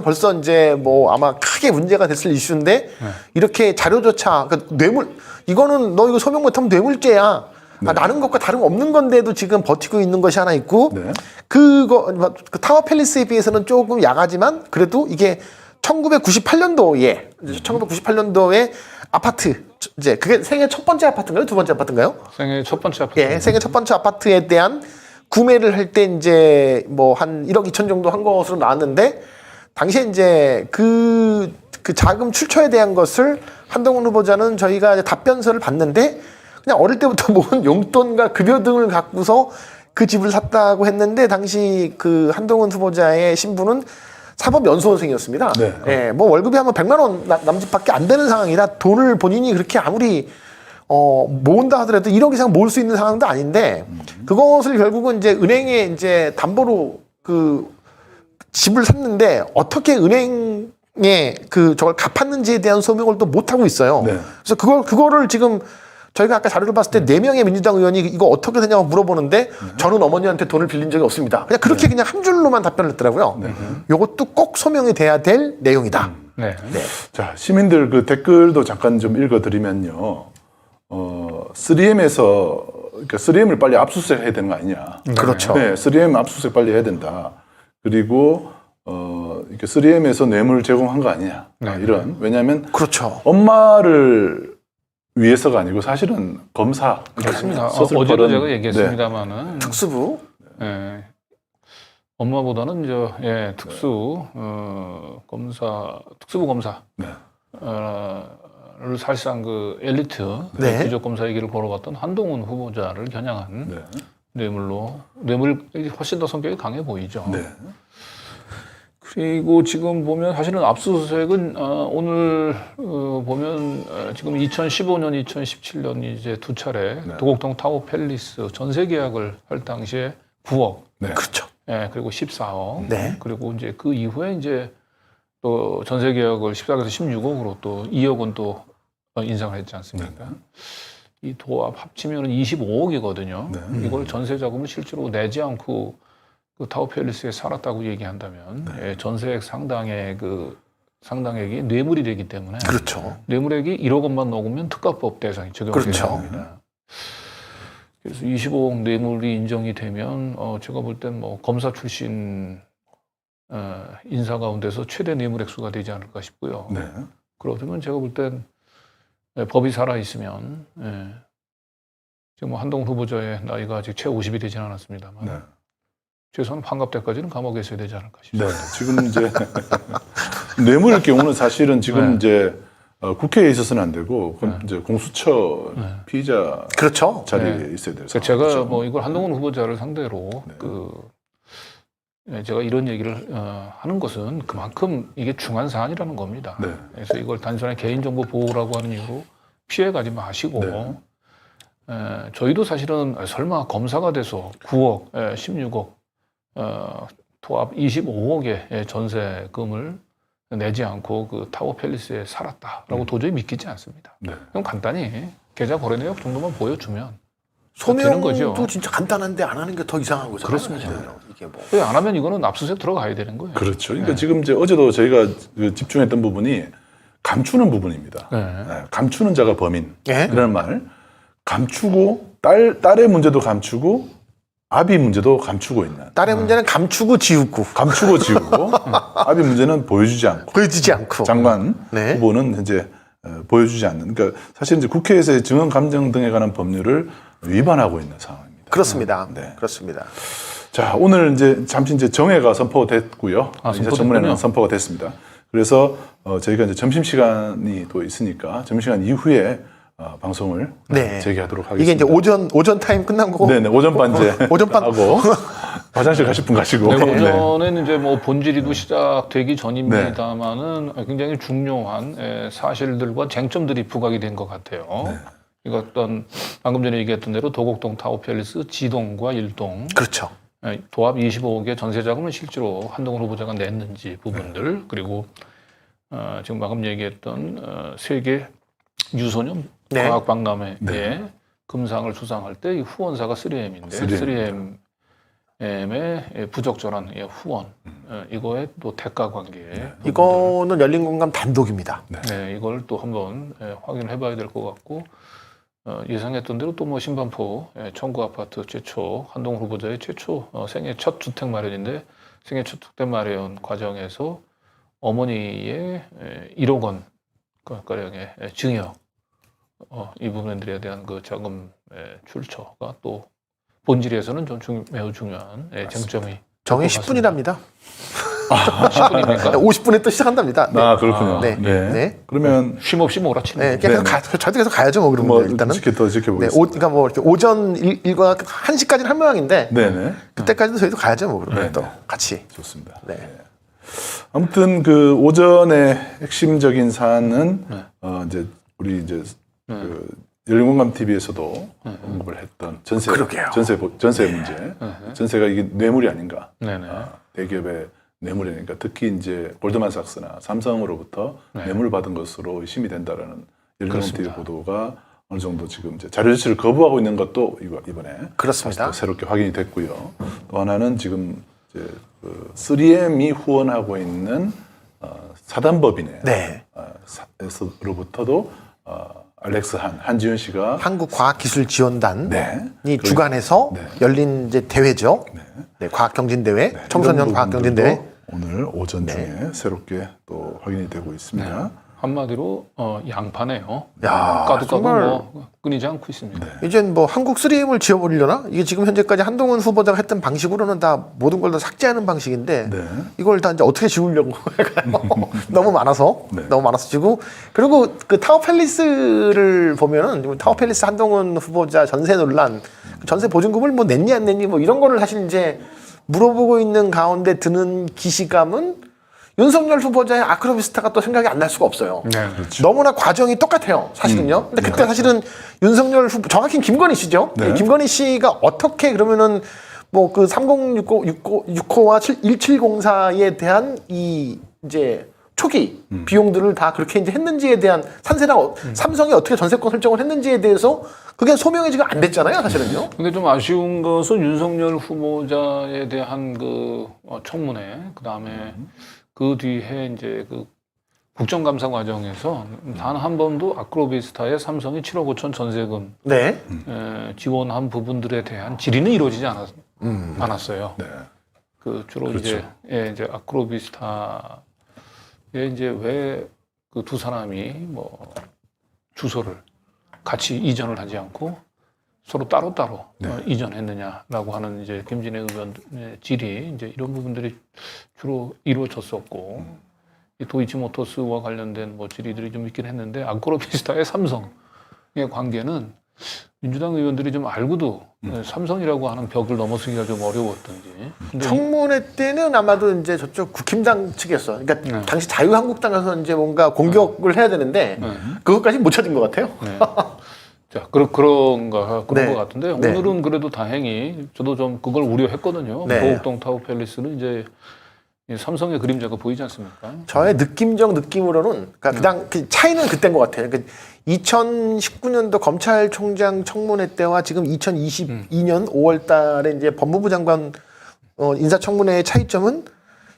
B: 벌써 이제 뭐 아마 크게 문제가 됐을 이슈인데 이렇게 자료조차 그러니까 뇌물 이거는 너 이거 소명 못하면 뇌물죄야. 나는 것과 다름없는 건데도 지금 버티고 있는 것이 하나 있고
A: 네.
B: 그 타워 팰리스에 비해서는 조금 야하지만 그래도 이게 1998년도에 아파트 이제 그게 생애 첫 번째 아파트인가요? 두 번째 아파트인가요?
C: 생애 첫 번째 아파트.
B: 예, 생애 첫 번째 아파트에 대한 구매를 할 때 이제 뭐 한 1억 2천 정도 한 것으로 나왔는데 당시에 이제 그 자금 출처에 대한 것을 한동훈 후보자는 저희가 이제 답변서를 봤는데 그냥 어릴 때부터 모은 용돈과 급여 등을 갖고서 그 집을 샀다고 했는데 당시 그 한동훈 후보자의 신분은 사법연수원생이었습니다.
A: 네.
B: 예, 뭐 월급이 아마 100만 원 남짓밖에 안 되는 상황이라 돈을 본인이 그렇게 아무리 모은다 하더라도 1억 이상 모을 수 있는 상황도 아닌데 그것을 결국은 이제 은행에 이제 담보로 그 집을 샀는데 어떻게 은행에 저걸 갚았는지에 대한 소명을 또 못 하고 있어요.
A: 네.
B: 그래서 그거를 지금 저희가 아까 자료를 봤을 때 4명의 민주당 의원이 이거 어떻게 되냐고 물어보는데 저는 어머니한테 돈을 빌린 적이 없습니다. 그냥 그렇게 그냥 한 줄로만 답변을 했더라고요. 이것도 꼭 소명이 돼야 될 내용이다.
C: 네.
A: 자, 시민들 그 댓글도 잠깐 좀 읽어드리면요. 3M에서 그러니까 3M을 빨리 압수수색 해야 되는 거 아니냐.
B: 그렇죠.
A: 네, 3M 압수수색 빨리 해야 된다. 그리고 이렇게 3M에서 뇌물 제공한 거 아니냐. 이런 왜냐하면
B: 그렇죠.
A: 엄마를 위해서가 아니고 사실은 검사
C: 그렇습니다.
A: 서슬
C: 어제도
A: 벌은-
C: 제가 얘기했습니다마는
B: 특수부.
C: 예, 엄마보다는 특수 특수부 검사
A: 네.
C: 를 사실상 그 엘리트
B: 네.
C: 귀족 검사의 길을 걸어갔던 한동훈 후보자를 겨냥한
A: 네.
C: 뇌물이 훨씬 더 성격이 강해 보이죠.
A: 네.
C: 그리고 지금 보면 사실은 압수수색은 오늘 보면 지금 2015년, 2017년 이제 두 차례 도곡동 타워 팰리스 전세 계약을 할 당시에 9억,
A: 네.
B: 그렇죠.
C: 예, 그리고 14억,
B: 네.
C: 그리고 이제 그 이후에 이제 또 전세 계약을 14억에서 16억으로 또 2억은 또 인상을 했지 않습니까? 이 도합 합치면 25억이거든요.
A: 네.
C: 이걸 전세 자금을 실제로 내지 않고 그 타워 팰리스에 살았다고 얘기한다면 전세액 상당액이 뇌물이 되기 때문에
B: 그렇죠.
C: 뇌물액이 1억 원만 넘으면 특가법 대상이 적용이
B: 그렇죠.
C: 됩니다. 그래서 25억 뇌물이 인정이 되면 제가 볼 땐 뭐 검사 출신 인사 가운데서 최대 뇌물 액수가 되지 않을까 싶고요.
A: 네.
C: 그러면 제가 볼 땐 법이 살아 있으면 지금 뭐 한동훈 후보자의 나이가 아직 채 50이 되진 않았습니다만
A: 네.
C: 최소한 환갑 때까지는 감옥에 있어야 되지 않을까
A: 네.
C: 싶습니다.
A: 지금 이제 뇌물일 경우는 사실은 지금
C: 네.
A: 이제 국회에 있어서는 안 되고 이제 공수처 피의자
B: 그렇죠.
A: 자리에 있어야 돼요.
C: 그러니까 제가 뭐 이걸 한동훈 후보자를 상대로 제가 이런 얘기를 하는 것은 그만큼 이게 중한 사안이라는 겁니다.
A: 네.
C: 그래서 이걸 단순히 개인정보 보호라고 하는 이유로 피해가지 마시고
A: 네.
C: 저희도 사실은 설마 검사가 돼서 9억, 16억, 토합 25억의 전세금을 내지 않고 그 타워 팰리스에 살았다라고 도저히 믿기지 않습니다.
A: 네.
C: 그럼 간단히 계좌 거래 내역 정도만 보여주면 되는 거죠.
B: 소명도 진짜 간단한데 안 하는 게 더 이상한 거잖아요.
C: 그렇습니다.
B: 이게 뭐.
C: 왜 안 하면 이거는 압수수색 들어가야 되는 거예요.
A: 그렇죠. 그러니까 지금 이제 어제도 저희가 그 집중했던 부분이 감추는 부분입니다. 네, 감추는 자가 범인.
B: 예?
A: 이라는 말. 감추고 딸의 문제도 감추고 아비 문제도 감추고 있는.
B: 딸의 문제는 감추고 지우고
A: 감추고 지우고 아비 문제는 보여주지 않고.
B: 보여주지 않고.
A: 장관
B: 네.
A: 후보는 이제 보여주지 않는. 그러니까 사실 이제 국회에서의 증언 감정 등에 관한 법률을 위반하고 있는 상황입니다.
B: 그렇습니다.
A: 네.
B: 그렇습니다.
A: 자, 오늘 이제 잠시 이제 정회가 선포됐고요. 이제 전문회는 선포가 됐습니다. 그래서 저희가 이제 점심 시간이 또 있으니까 점심 시간 이후에 방송을
B: 네.
A: 재개하도록 하겠습니다.
B: 이게 이제 오전 타임 끝난 거고.
A: 네네 오전반 이제
B: 오전반.
A: 하고 화장실 가실 분 가시고.
C: 네,
A: 네.
C: 오전에는 이제 뭐 본질이도 시작되기 전입니다만은 굉장히 중요한 사실들과 쟁점들이 부각이 된 것 같아요. 이거 어떤 방금 전에 얘기했던 대로 도곡동 타워 팰리스 지동과 일동
B: 그렇죠.
C: 도합 25억의 전세 자금을 실제로 한동훈 후보자가 냈는지 부분들 그리고 지금 방금 얘기했던 세계 유소년
B: 네.
C: 과학박람회에
A: 네.
C: 금상을 수상할 때 이 후원사가 3M인데
A: 3M.
C: 3M의 부적절한 후원 이거에 또 대가 관계
B: 이거는 열린공감 단독입니다.
C: 네, 이걸 또 한번 확인해 봐야 될 것 같고 예상했던 대로 또 뭐 신반포 청구 아파트 최초 한동훈 후보자의 최초 생애 첫 주택 마련인데 생애 첫 주택 마련 과정에서 어머니의 1억 원 가량의 증여 이 부분들에 대한 그 자금 출처가 또 본질에서는 좀 매우 중요한 쟁점이
B: 정해 10분이랍니다.
C: 10분입니까?
B: 50분에 또 시작한답니다. 네.
A: 아, 그렇군요.
B: 네. 네.
A: 그러면
C: 쉼 없이 몰아치는
B: 네, 계속 저희도 계속 가야죠, 뭐 그러면
A: 뭐
B: 일단은.
A: 더
B: 네,
A: 지켜보겠습니다.
B: 그러니까 뭐 이렇게 오전 일과 1시까지는 할 모양인데
A: 네네.
B: 그때까지도 저희도 가야죠, 뭐 그러면
A: 네,
B: 또
A: 네.
B: 같이.
A: 좋습니다.
B: 네.
A: 아무튼 그 오전의 핵심적인 사안은 이제 우리 이제 그 열린공감 TV에서도 언급을 했던 전세
B: 그러게요.
A: 전세 문제, 전세가 이게 뇌물이 아닌가?
C: 네네.
A: 대기업의 뇌물이 아닌가? 특히 이제 골드만삭스나 삼성으로부터 뇌물을 받은 것으로 의심이 된다라는 열린공감 TV 보도가 어느 정도 지금 이제 자료 제출을 거부하고 있는 것도 이번에
B: 그렇습니다.
A: 다시 또 새롭게 확인이 됐고요. 또 하나는 지금 이제 그 3M이 후원하고 있는 사단법인의
B: 네.
A: 에서로부터도 알렉스 한지윤 씨가
B: 한국과학기술지원단이
A: 네.
B: 주관해서
A: 네.
B: 열린 이제 대회죠. 네, 과학경진대회, 청소년
A: 이런
B: 과학경진대회.
A: 부분들도 오늘 오전 중에 새롭게 또 확인이 되고 있습니다.
C: 한마디로 양파네요.
B: 야,
C: 까도
B: 정말
C: 뭐 끊이지 않고 있습니다.
B: 이젠 뭐 한국 3M을 지워버리려나? 이게 지금 현재까지 한동훈 후보자가 했던 방식으로는 다 모든 걸 다 삭제하는 방식인데
A: 네.
B: 이걸 다 이제 어떻게 지우려고 할까요? 너무 많아서
A: 네.
B: 너무 많아서 지고 그리고 그 타워팰리스를 보면은 타워팰리스 한동훈 후보자 전세 논란 전세 보증금을 뭐 냈니 안 냈니 뭐 이런 거를 사실 이제 물어보고 있는 가운데 드는 기시감은 윤석열 후보자의 아크로비스타가 또 생각이 안 날 수가 없어요.
C: 네,
B: 너무나 과정이 똑같아요, 사실은요. 근데 그때 사실은 윤석열 후보, 정확히 김건희 씨죠.
A: 네.
B: 김건희 씨가 어떻게 그러면은 뭐 그 3069와 1704에 대한 이 이제 초기 비용들을 다 그렇게 이제 했는지에 대한 산세랑 삼성이 어떻게 전세권 설정을 했는지에 대해서 그게 소명이 지금 안 됐잖아요, 사실은요.
C: 근데 좀 아쉬운 것은 윤석열 후보자에 대한 그 청문회, 그 다음에 그 뒤에 이제 그 국정감사 과정에서 단 한 번도 아크로비스타의 삼성이 7억 5천 전세금
B: 네.
C: 지원한 부분들에 대한 질의는 이루어지지 않았어요.
A: 네.
C: 그 주로
A: 그렇죠.
C: 이제 아크로비스타에 이제 왜 그 두 사람이 뭐 주소를 같이 이전을 하지 않고 서로 따로따로 이전했느냐라고 하는 이제 김진애 의원의 질의 이제 이런 부분들이 주로 이루어졌었고 이 도이치모터스와 관련된 뭐 질의들이 좀 있긴 했는데 아크로비스타의 삼성의 관계는 민주당 의원들이 좀 알고도 삼성이라고 하는 벽을 넘어서기가 좀 어려웠던지. 근데
B: 청문회 때는 아마도 이제 저쪽 국힘당 측이었어. 그러니까 당시 자유한국당에서 이제 뭔가 공격을 해야 되는데 그것까지 못 찾은 것 같아요.
C: 네. 자, 그런 것
B: 네.
C: 같은데
B: 네.
C: 오늘은 그래도 다행히 저도 좀 그걸 우려했거든요.
B: 네.
C: 보옥동 타워팰리스는 이제 이 삼성의 그림자가 보이지 않습니까?
B: 저의 느낌으로는 그러니까 그 차이는 그때인 것 같아요. 그러니까 2019년도 검찰총장 청문회 때와 지금 2022년 5월달에 이제 법무부 장관 인사청문회의 차이점은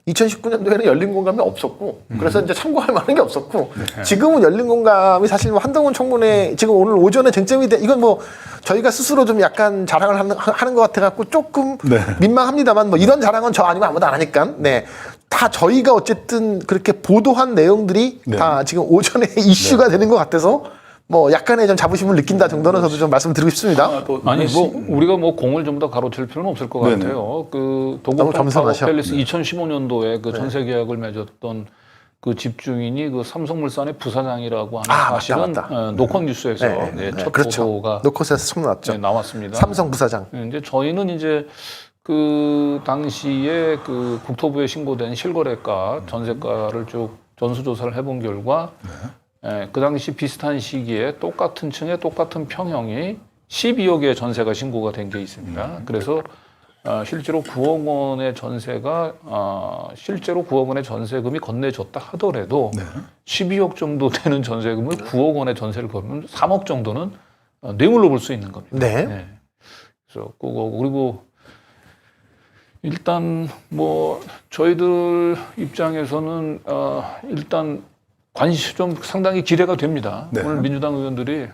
B: 2019년도에는 열린공감이 없었고 그래서 이제 참고할 만한 게 없었고 지금은 열린공감이 사실 뭐 한동훈 청문회 지금 오늘 오전에 쟁점이 돼 이건 뭐 저희가 스스로 좀 약간 자랑을 하는 것 같아 갖고 조금 민망합니다만 뭐 이런 자랑은 저 아니면 아무도 안 하니까 다 저희가 어쨌든 그렇게 보도한 내용들이 다 지금 오전에 이슈가 되는 것 같아서 뭐 약간의 좀 자부심을 느낀다 정도는 저도 좀 말씀드리고 싶습니다.
C: 아니 뭐 우리가 뭐 공을 전부 다 가로챌 필요는 없을 것
A: 네네.
C: 같아요. 그
B: 너무
C: 도곡동
B: 겸손하셔.
C: 타워팰리스 2015년도에 그 전세 계약을 맺었던 그 집주인이 그 삼성물산의 부사장이라고 하는 사실은
B: 맞다.
C: 노컷 뉴스에서 첫
B: 그렇죠.
C: 보도가
B: 노컷에서 처음 나왔죠.
C: 나왔습니다.
B: 삼성 부사장.
C: 이제 저희는 이제 그 당시에 그 국토부에 신고된 실거래가 전세가를 쭉 전수조사를 해본 결과 그 당시 비슷한 시기에 똑같은 층에 똑같은 평형이 12억의 전세가 신고가 된 게 있습니다. 그래서 실제로 9억 원의 전세가 실제로 9억 원의 전세금이 건네졌다 하더라도 12억 정도 되는 전세금을 9억 원의 전세를 걸면 3억 정도는 뇌물로 볼 수 있는 겁니다.
B: 네.
C: 그래서 그리고 일단 뭐 저희들 입장에서는 일단 관심 좀 상당히 기대가 됩니다.
A: 네.
C: 오늘 민주당 의원들이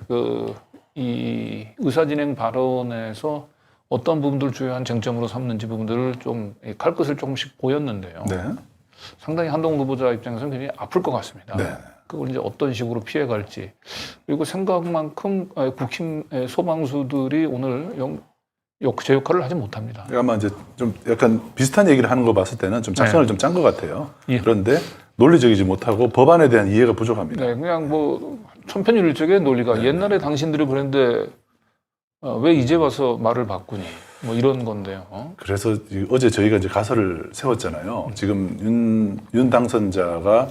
C: 이 의사진행 발언에서 어떤 부분들을 주요한 쟁점으로 삼는지 부분들을 좀 칼끝을 조금씩 보였는데요.
A: 네.
C: 상당히 한동훈 후보자 입장에서는 굉장히 아플 것 같습니다.
A: 네.
C: 그걸 이제 어떤 식으로 피해갈지. 그리고 생각만큼 국힘 소방수들이 오늘 제 역할을 하지 못합니다.
A: 아마 이제 좀 약간 비슷한 얘기를 하는 거 봤을 때는 좀 작전을 좀 짠 것 같아요.
C: 예.
A: 그런데 논리적이지 못하고 법안에 대한 이해가 부족합니다.
C: 네, 그냥 뭐 천편일률적의 논리가 옛날에 당신들이 그랬는데 왜 이제 와서 말을 바꾸니? 뭐 이런 건데요.
A: 그래서 어제 저희가 이제 가설을 세웠잖아요. 지금 윤 당선자가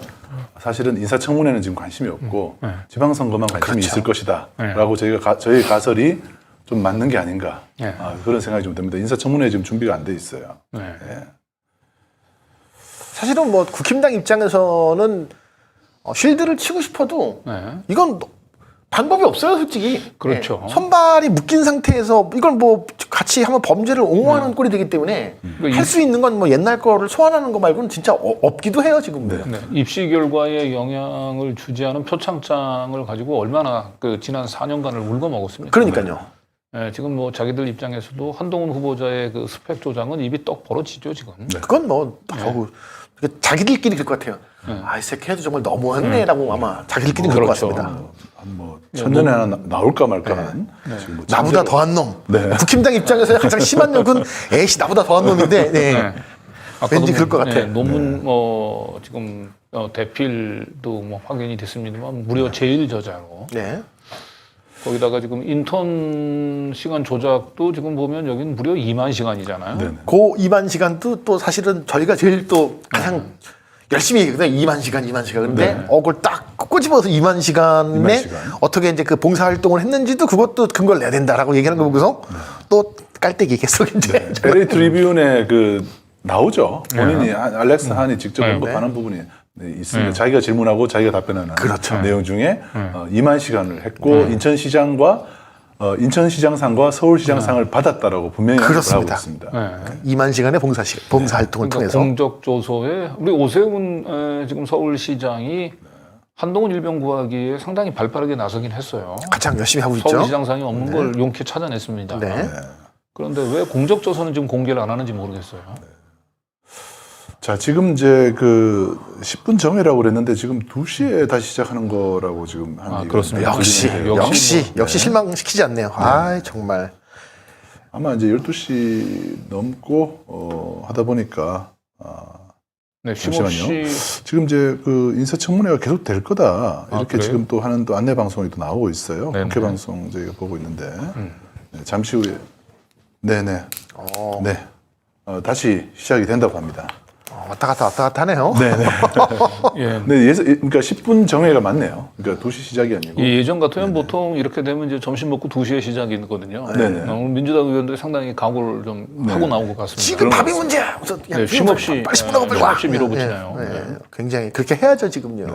A: 사실은 인사청문회는 지금 관심이 없고 지방선거만 관심이
B: 그렇죠.
A: 있을 것이다라고 저희 가설이 좀 맞는 게 아닌가
C: 네.
A: 그런 생각이 좀 듭니다. 인사청문회 지금 준비가 안 돼 있어요.
C: 네.
B: 사실은 뭐 국힘당 입장에서는 쉴드를 치고 싶어도
C: 네.
B: 이건 방법이 없어요, 솔직히.
C: 그렇죠.
B: 선발이 묶인 상태에서 이걸 뭐 같이 한번 범죄를 옹호하는 꼴이 되기 때문에 할 수 있는 건 뭐 옛날 거를 소환하는 거 말고는 진짜 없기도 해요, 지금.
C: 네. 입시 결과에 영향을 주지 않은 표창장을 가지고 얼마나 지난 4년간을 울고 먹었습니까?
B: 그러니까요.
C: 네, 지금 뭐 자기들 입장에서도 한동훈 후보자의 그 스펙 조장은 입이 떡 벌어지죠, 지금.
B: 그건 뭐 자기들끼리 그럴 것 같아요. 이 새끼 해도 정말 너무했네라고 아마 자기들끼리 그럴 것
C: 그렇죠.
B: 같습니다.
A: 뭐 천년에 하나 나올까 말까한 지금 뭐
B: 나보다 더한 놈.
A: 네.
B: 국힘당 입장에서 가장 심한 욕은 에이씨 나보다 더한 놈인데
C: 네.
B: 왠지 그럴 것 같아.
C: 논문 지금 대필도 뭐 확인이 됐습니다만 무려 제일 저자로.
B: 네.
C: 거기다가 지금 인턴 시간 조작도 지금 보면 여기는 무려 2만 시간이잖아요.
A: 네.
B: 그 2만 시간도 또 사실은 저희가 제일 또 가장 열심히 얘기거든요. 2만 시간. 근데 그걸 딱 꼬집어서 2만 시간에
A: 2만 시간.
B: 어떻게 이제 그 봉사 활동을 했는지도 그것도 근거를 내야 된다라고 얘기하는 거 보고서 또 깔때기 얘기했어, 이제.
A: LA 트리뷴에 나오죠. 본인이 알렉스 한이 직접 언급하는 부분이 있습니다. 자기가 질문하고 자기가 답변하는
B: 그렇죠.
A: 내용 중에 2만 시간을 했고 인천시장상과 서울시장상을 받았다라고 분명히 하고
B: 그렇습니다.
A: 있습니다.
B: 2만 시간의 봉사 활동을
C: 그러니까
B: 통해서.
C: 공적 조서에 우리 오세훈 지금 서울시장이 한동훈 일병 구하기에 상당히 발빠르게 나서긴 했어요.
B: 가장 열심히 하고 있죠.
C: 서울시장상이 없는 걸 용케 찾아냈습니다.
B: 네.
C: 그런데 왜 공적 조서는 지금 공개를 안 하는지 모르겠어요.
A: 자, 지금 이제 10분 정회라고 그랬는데 지금 2시에 다시 시작하는 거라고 지금 하는 얘기가
C: 그렇습니다.
B: 역시 실망시키지 않네요. 아, 정말.
A: 아마 이제 12시 넘고 하다 보니까
C: 네,
A: 잠시만요.
C: 쉼없이
A: 지금 이제 인사청문회가 계속 될 거다 이렇게
C: 그래요?
A: 지금 또 하는 또 안내 방송이 또 나오고 있어요.
C: 네네.
A: 국회 방송 저희가 보고 있는데 네, 잠시 후에 네네 네 다시 시작이 된다고 합니다.
B: 왔다 갔다 하네요.
A: 네네.
C: 예.
A: 네, 그러니까 10분 정회가 맞네요. 그러니까 2시 시작이 아니고.
C: 예전 같으면 보통 이렇게 되면 이제 점심 먹고 2시에 시작이거든요.
A: 네네.
C: 오늘 민주당 의원들이 상당히 각오를 좀 하고 나온 것 같습니다.
B: 지금 밥이 문제야.
C: 네, 쉼없이
B: 빨리 10분 하고 빨리 와.
C: 쉼없이 밀어붙이네요.
B: 굉장히 그렇게 해야죠, 지금요.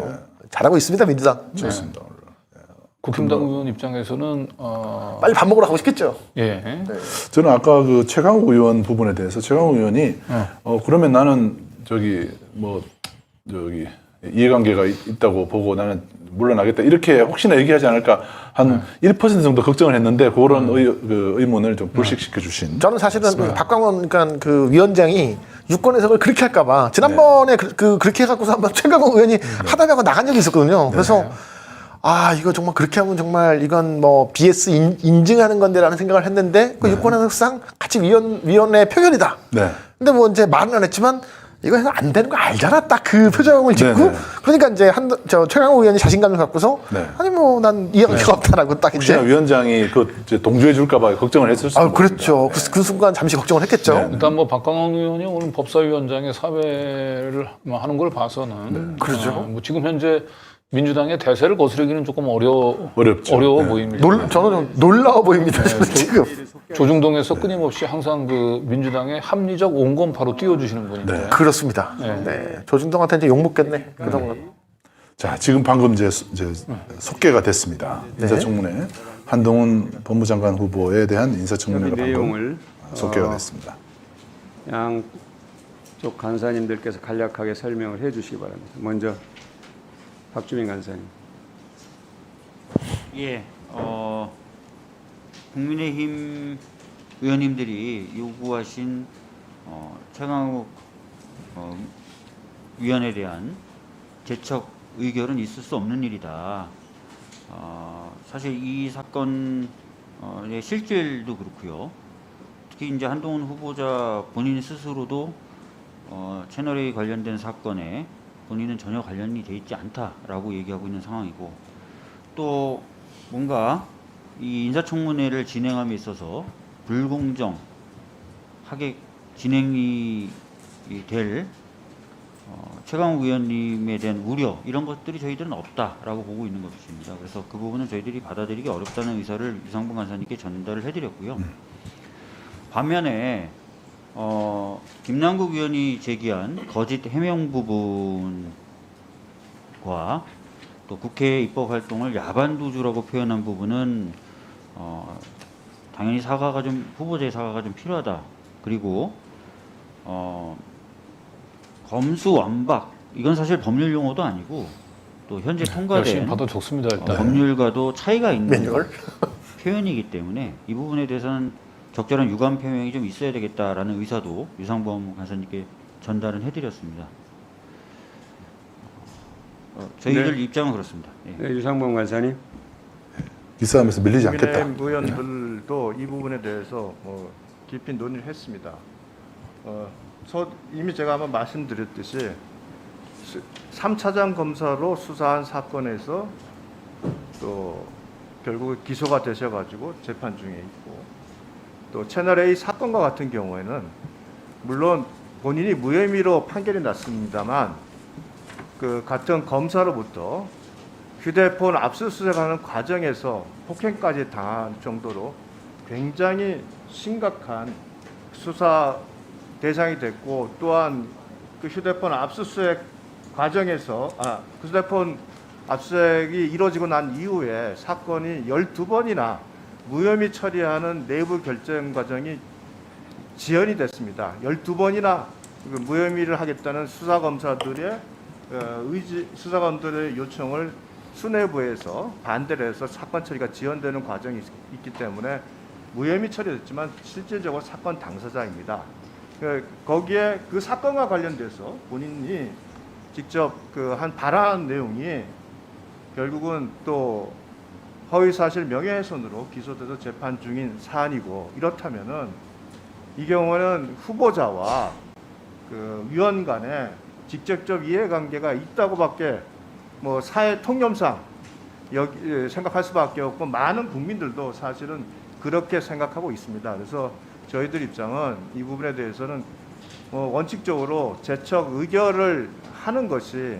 B: 잘하고 있습니다, 민주당.
A: 좋습니다.
C: 국힘당 의원 입장에서는
B: 빨리 밥 먹으러 가고 싶겠죠.
C: 예.
A: 저는 아까 최강욱 의원 부분에 대해서 최강욱 의원이 그러면 나는 이해관계가 있다고 보고 나는 물러나겠다 이렇게 혹시나 얘기하지 않을까 한 1% 정도 걱정을 했는데 그런 의문을 좀 불식시켜 주신.
B: 저는 사실은 박광원 그러니까 그 위원장이 유권 해석을 그렇게 할까봐 지난번에 그렇게 해갖고서 한번 최강욱 의원이 하다가 나간 적이 있었거든요. 그래서 이거 정말 그렇게 하면 정말 이건 뭐 BS 인증하는 건데라는 생각을 했는데 그 유권 해석상 같이 위원회 표결이다.
A: 네.
B: 근데 뭐 이제 말은 안 했지만 이거 해서 안 되는 거 알잖아. 딱 그 표정을 짓고
A: 네네.
B: 그러니까 이제 최강욱 의원이 자신감을 갖고서
A: 네.
B: 아니 뭐 난 이해가 없다라고 딱
A: 혹시나
B: 이제
A: 위원장이 이제 동조해 줄까봐 걱정을 했을 수도
B: 그렇죠. 그 순간 잠시 걱정을 했겠죠.
C: 일단 뭐 박광원 의원이 오늘 법사위원장의 사회를 하는 걸 봐서는
B: 그러죠.
C: 뭐 지금 현재 민주당의 대세를 거스르기는 조금
A: 어렵죠.
C: 어려워
A: 네.
C: 보입니다.
B: 저는 좀 놀라워 보입니다. 지금.
C: 조중동에서 끊임없이 항상 그 민주당의 합리적 온건파로 띄워주시는 분인데.
B: 그렇습니다. 네. 조중동한테 이제 욕 먹겠네. 그동안.
A: 자, 지금 방금 이제 속개가 됐습니다. 인사청문회 한동훈 법무장관 후보에 대한 인사청문회가 방금
F: 내용을
A: 속개가 됐습니다.
F: 양쪽 간사님들께서 간략하게 설명을 해주시기 바랍니다. 먼저 박주민 간사님.
G: 예, 국민의힘 의원님들이 요구하신 최강욱 위원에 대한 재척 의결은 있을 수 없는 일이다. 사실 이 사건의 실질도 그렇고요. 특히 이제 한동훈 후보자 본인 스스로도 채널A 관련된 사건에 본인은 전혀 관련이 돼 있지 않다라고 얘기하고 있는 상황이고, 또 뭔가 이 인사청문회를 진행함에 있어서 불공정하게 진행이 될 최강욱 의원님에 대한 우려, 이런 것들이 저희들은 없다라고 보고 있는 것입니다. 그래서 그 부분은 저희들이 받아들이기 어렵다는 의사를 유상봉 간사님께 전달을 해드렸고요. 반면에 김남국 의원이 제기한 거짓 해명 부분과 또 국회 입법 활동을 야반도주라고 표현한 부분은 당연히 후보자의 사과가 좀 필요하다. 그리고 검수완박, 이건 사실 법률 용어도 아니고 또 현재
C: 열심히
G: 통과된
C: 받아 적습니다 일단.
G: 법률과도 차이가 있는
B: 매뉴얼?
G: 표현이기 때문에 이 부분에 대해서는 적절한 유감 표명이 좀 있어야 되겠다라는 의사도 유상범 간사님께 전달은 해드렸습니다. 저희들
F: 네.
G: 입장은 그렇습니다. 예.
F: 네, 유상범 간사님.
A: 이 싸움에서 밀리지 않겠다.
H: 국민의힘 의원들도 이 부분에 대해서 깊이 논의를 했습니다. 이미 제가 한번 말씀드렸듯이 3차장 검사로 수사한 사건에서 또 결국 기소가 되셔가지고 재판 중에 있고, 또 채널A 사건과 같은 경우에는 물론 본인이 무혐의로 판결이 났습니다만 그 같은 검사로부터 휴대폰 압수수색하는 과정에서 폭행까지 당할 정도로 굉장히 심각한 수사 대상이 됐고, 또한 그 휴대폰 압수수색 과정에서 그 휴대폰 압수수색이 이루어지고 난 이후에 사건이 12번이나 무혐의 처리하는 내부 결정 과정이 지연이 됐습니다. 12번이나 무혐의를 하겠다는 수사검사들의 수사관들의 요청을 수뇌부에서 반대를 해서 사건 처리가 지연되는 과정이 있기 때문에 무혐의 처리됐지만 실질적으로 사건 당사자입니다. 거기에 그 사건과 관련돼서 본인이 직접 한 발언한 내용이 결국은 또 허위사실 명예훼손으로 기소돼서 재판 중인 사안이고, 이렇다면은 이 경우는 후보자와 그 위원 간에 직접적 이해관계가 있다고밖에 사회 통념상 생각할 수밖에 없고, 많은 국민들도 사실은 그렇게 생각하고 있습니다. 그래서 저희들 입장은 이 부분에 대해서는 원칙적으로 재척 의결을 하는 것이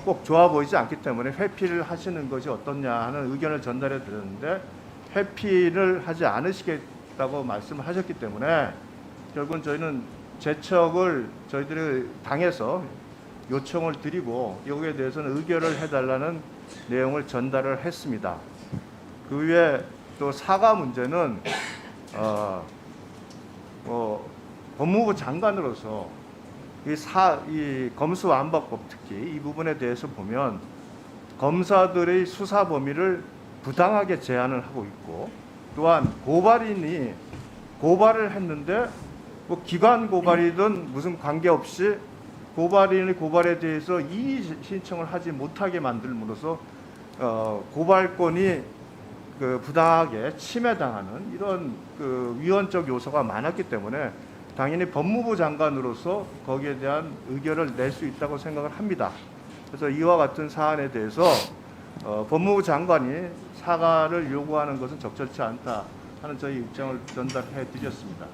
H: 꼭 좋아 보이지 않기 때문에 회피를 하시는 것이 어떻냐 하는 의견을 전달해 드렸는데, 회피를 하지 않으시겠다고 말씀을 하셨기 때문에 결국은 저희는 재척을 저희들이 당해서 요청을 드리고 여기에 대해서는 의결을 해달라는 내용을 전달을 했습니다. 그 외에 또 사과 문제는 법무부 장관으로서 이 검수완박법, 특히 이 부분에 대해서 보면 검사들의 수사 범위를 부당하게 제한을 하고 있고, 또한 고발인이 고발을 했는데 기관 고발이든 무슨 관계없이 고발인의 고발에 대해서 이의 신청을 하지 못하게 만들므로써 고발권이 부당하게 침해당하는 이런 위헌적 요소가 많았기 때문에 당연히 법무부 장관으로서 거기에 대한 의결을 낼 수 있다고 생각을 합니다. 그래서 이와 같은 사안에 대해서 법무부 장관이 사과를 요구하는 것은 적절치 않다 하는 저희 입장을 전달해 드렸습니다.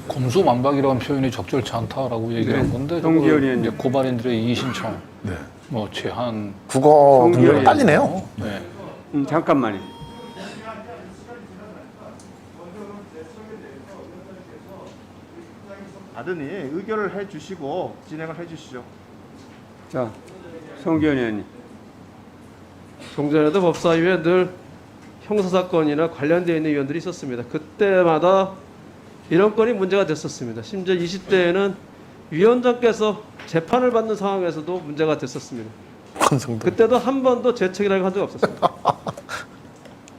C: 검수완박이라는 표현이 적절치 않다라고 얘기를 한 건데
F: 송기현
C: 그거
F: 의원님.
C: 이제 고발인들의 이의 신청,
A: 네.
C: 뭐 제한,
B: 국어
F: 성기현
B: 분석이 빨리네요.
C: 네.
F: 잠깐만요.
H: 하더니 의결을 해주시고 진행을 해주시죠.
F: 자, 송기현 의원님.
I: 종전에도 법사위에 늘 형사사건이나 관련되어 있는 위원들이 있었습니다. 그때마다 이런 건이 문제가 됐었습니다. 심지어 20대에는 위원장께서 재판을 받는 상황에서도 문제가 됐었습니다.
B: 권성동.
I: 그때도 한 번도 재척이라고 한 적 없었습니다.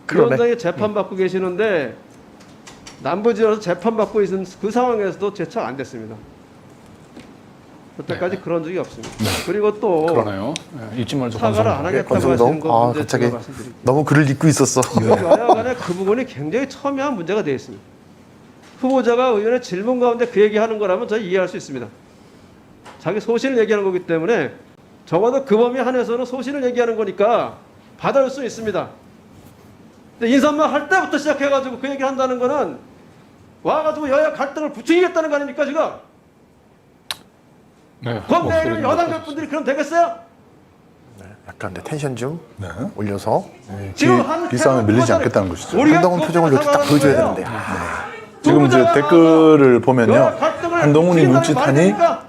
B: 그러네.
I: 위원장이 재판받고 계시는데 남부지역에서 재판받고 있는 그 상황에서도 재척 안 됐습니다. 그때까지 그런 적이 없습니다. 그리고 또
C: 그러네요. 네, 잊지 말자
I: 사과를 안 하겠다고 하시는
B: 권성동.
I: 거
B: 아,
I: 문제
B: 갑자기
I: 제가 말씀드릴게요.
B: 너무 글을 읽고 있었어.
I: 여야 간에 그 부분이 굉장히 첨예한 문제가 되어 있습니다. 후보자가 의원의 질문 가운데 그 얘기하는 거라면 저희 이해할 수 있습니다. 자기 소신을 얘기하는 거기 때문에 적어도 그 범위 한해서는 소신을 얘기하는 거니까 받아줄 수 있습니다. 근데 인사말 할 때부터 시작해가지고 그 얘기를 한다는 거는 와가지고 여야 갈등을 부추기겠다는 거 아닙니까 지금?
C: 네,
I: 그럼 내일
C: 목소리가
I: 여당
C: 높아졌어요.
I: 분들이 그럼 되겠어요?
B: 약간 근데 텐션 좀
A: 네.
B: 올려서
I: 지금 한
A: 기싸움에 밀리지
I: 태국
A: 않겠다는 것이죠.
I: 우리가
B: 한동훈 표정을 이렇게 딱
I: 사과하는
B: 보여줘야
I: 거예요.
B: 되는데. 아,
A: 지금 이제
I: 후보자가
A: 댓글을 보면요.
I: 여야 갈등을
A: 한동훈이
I: 부추긴다는
A: 눈짓하니
I: 말이 됩니까?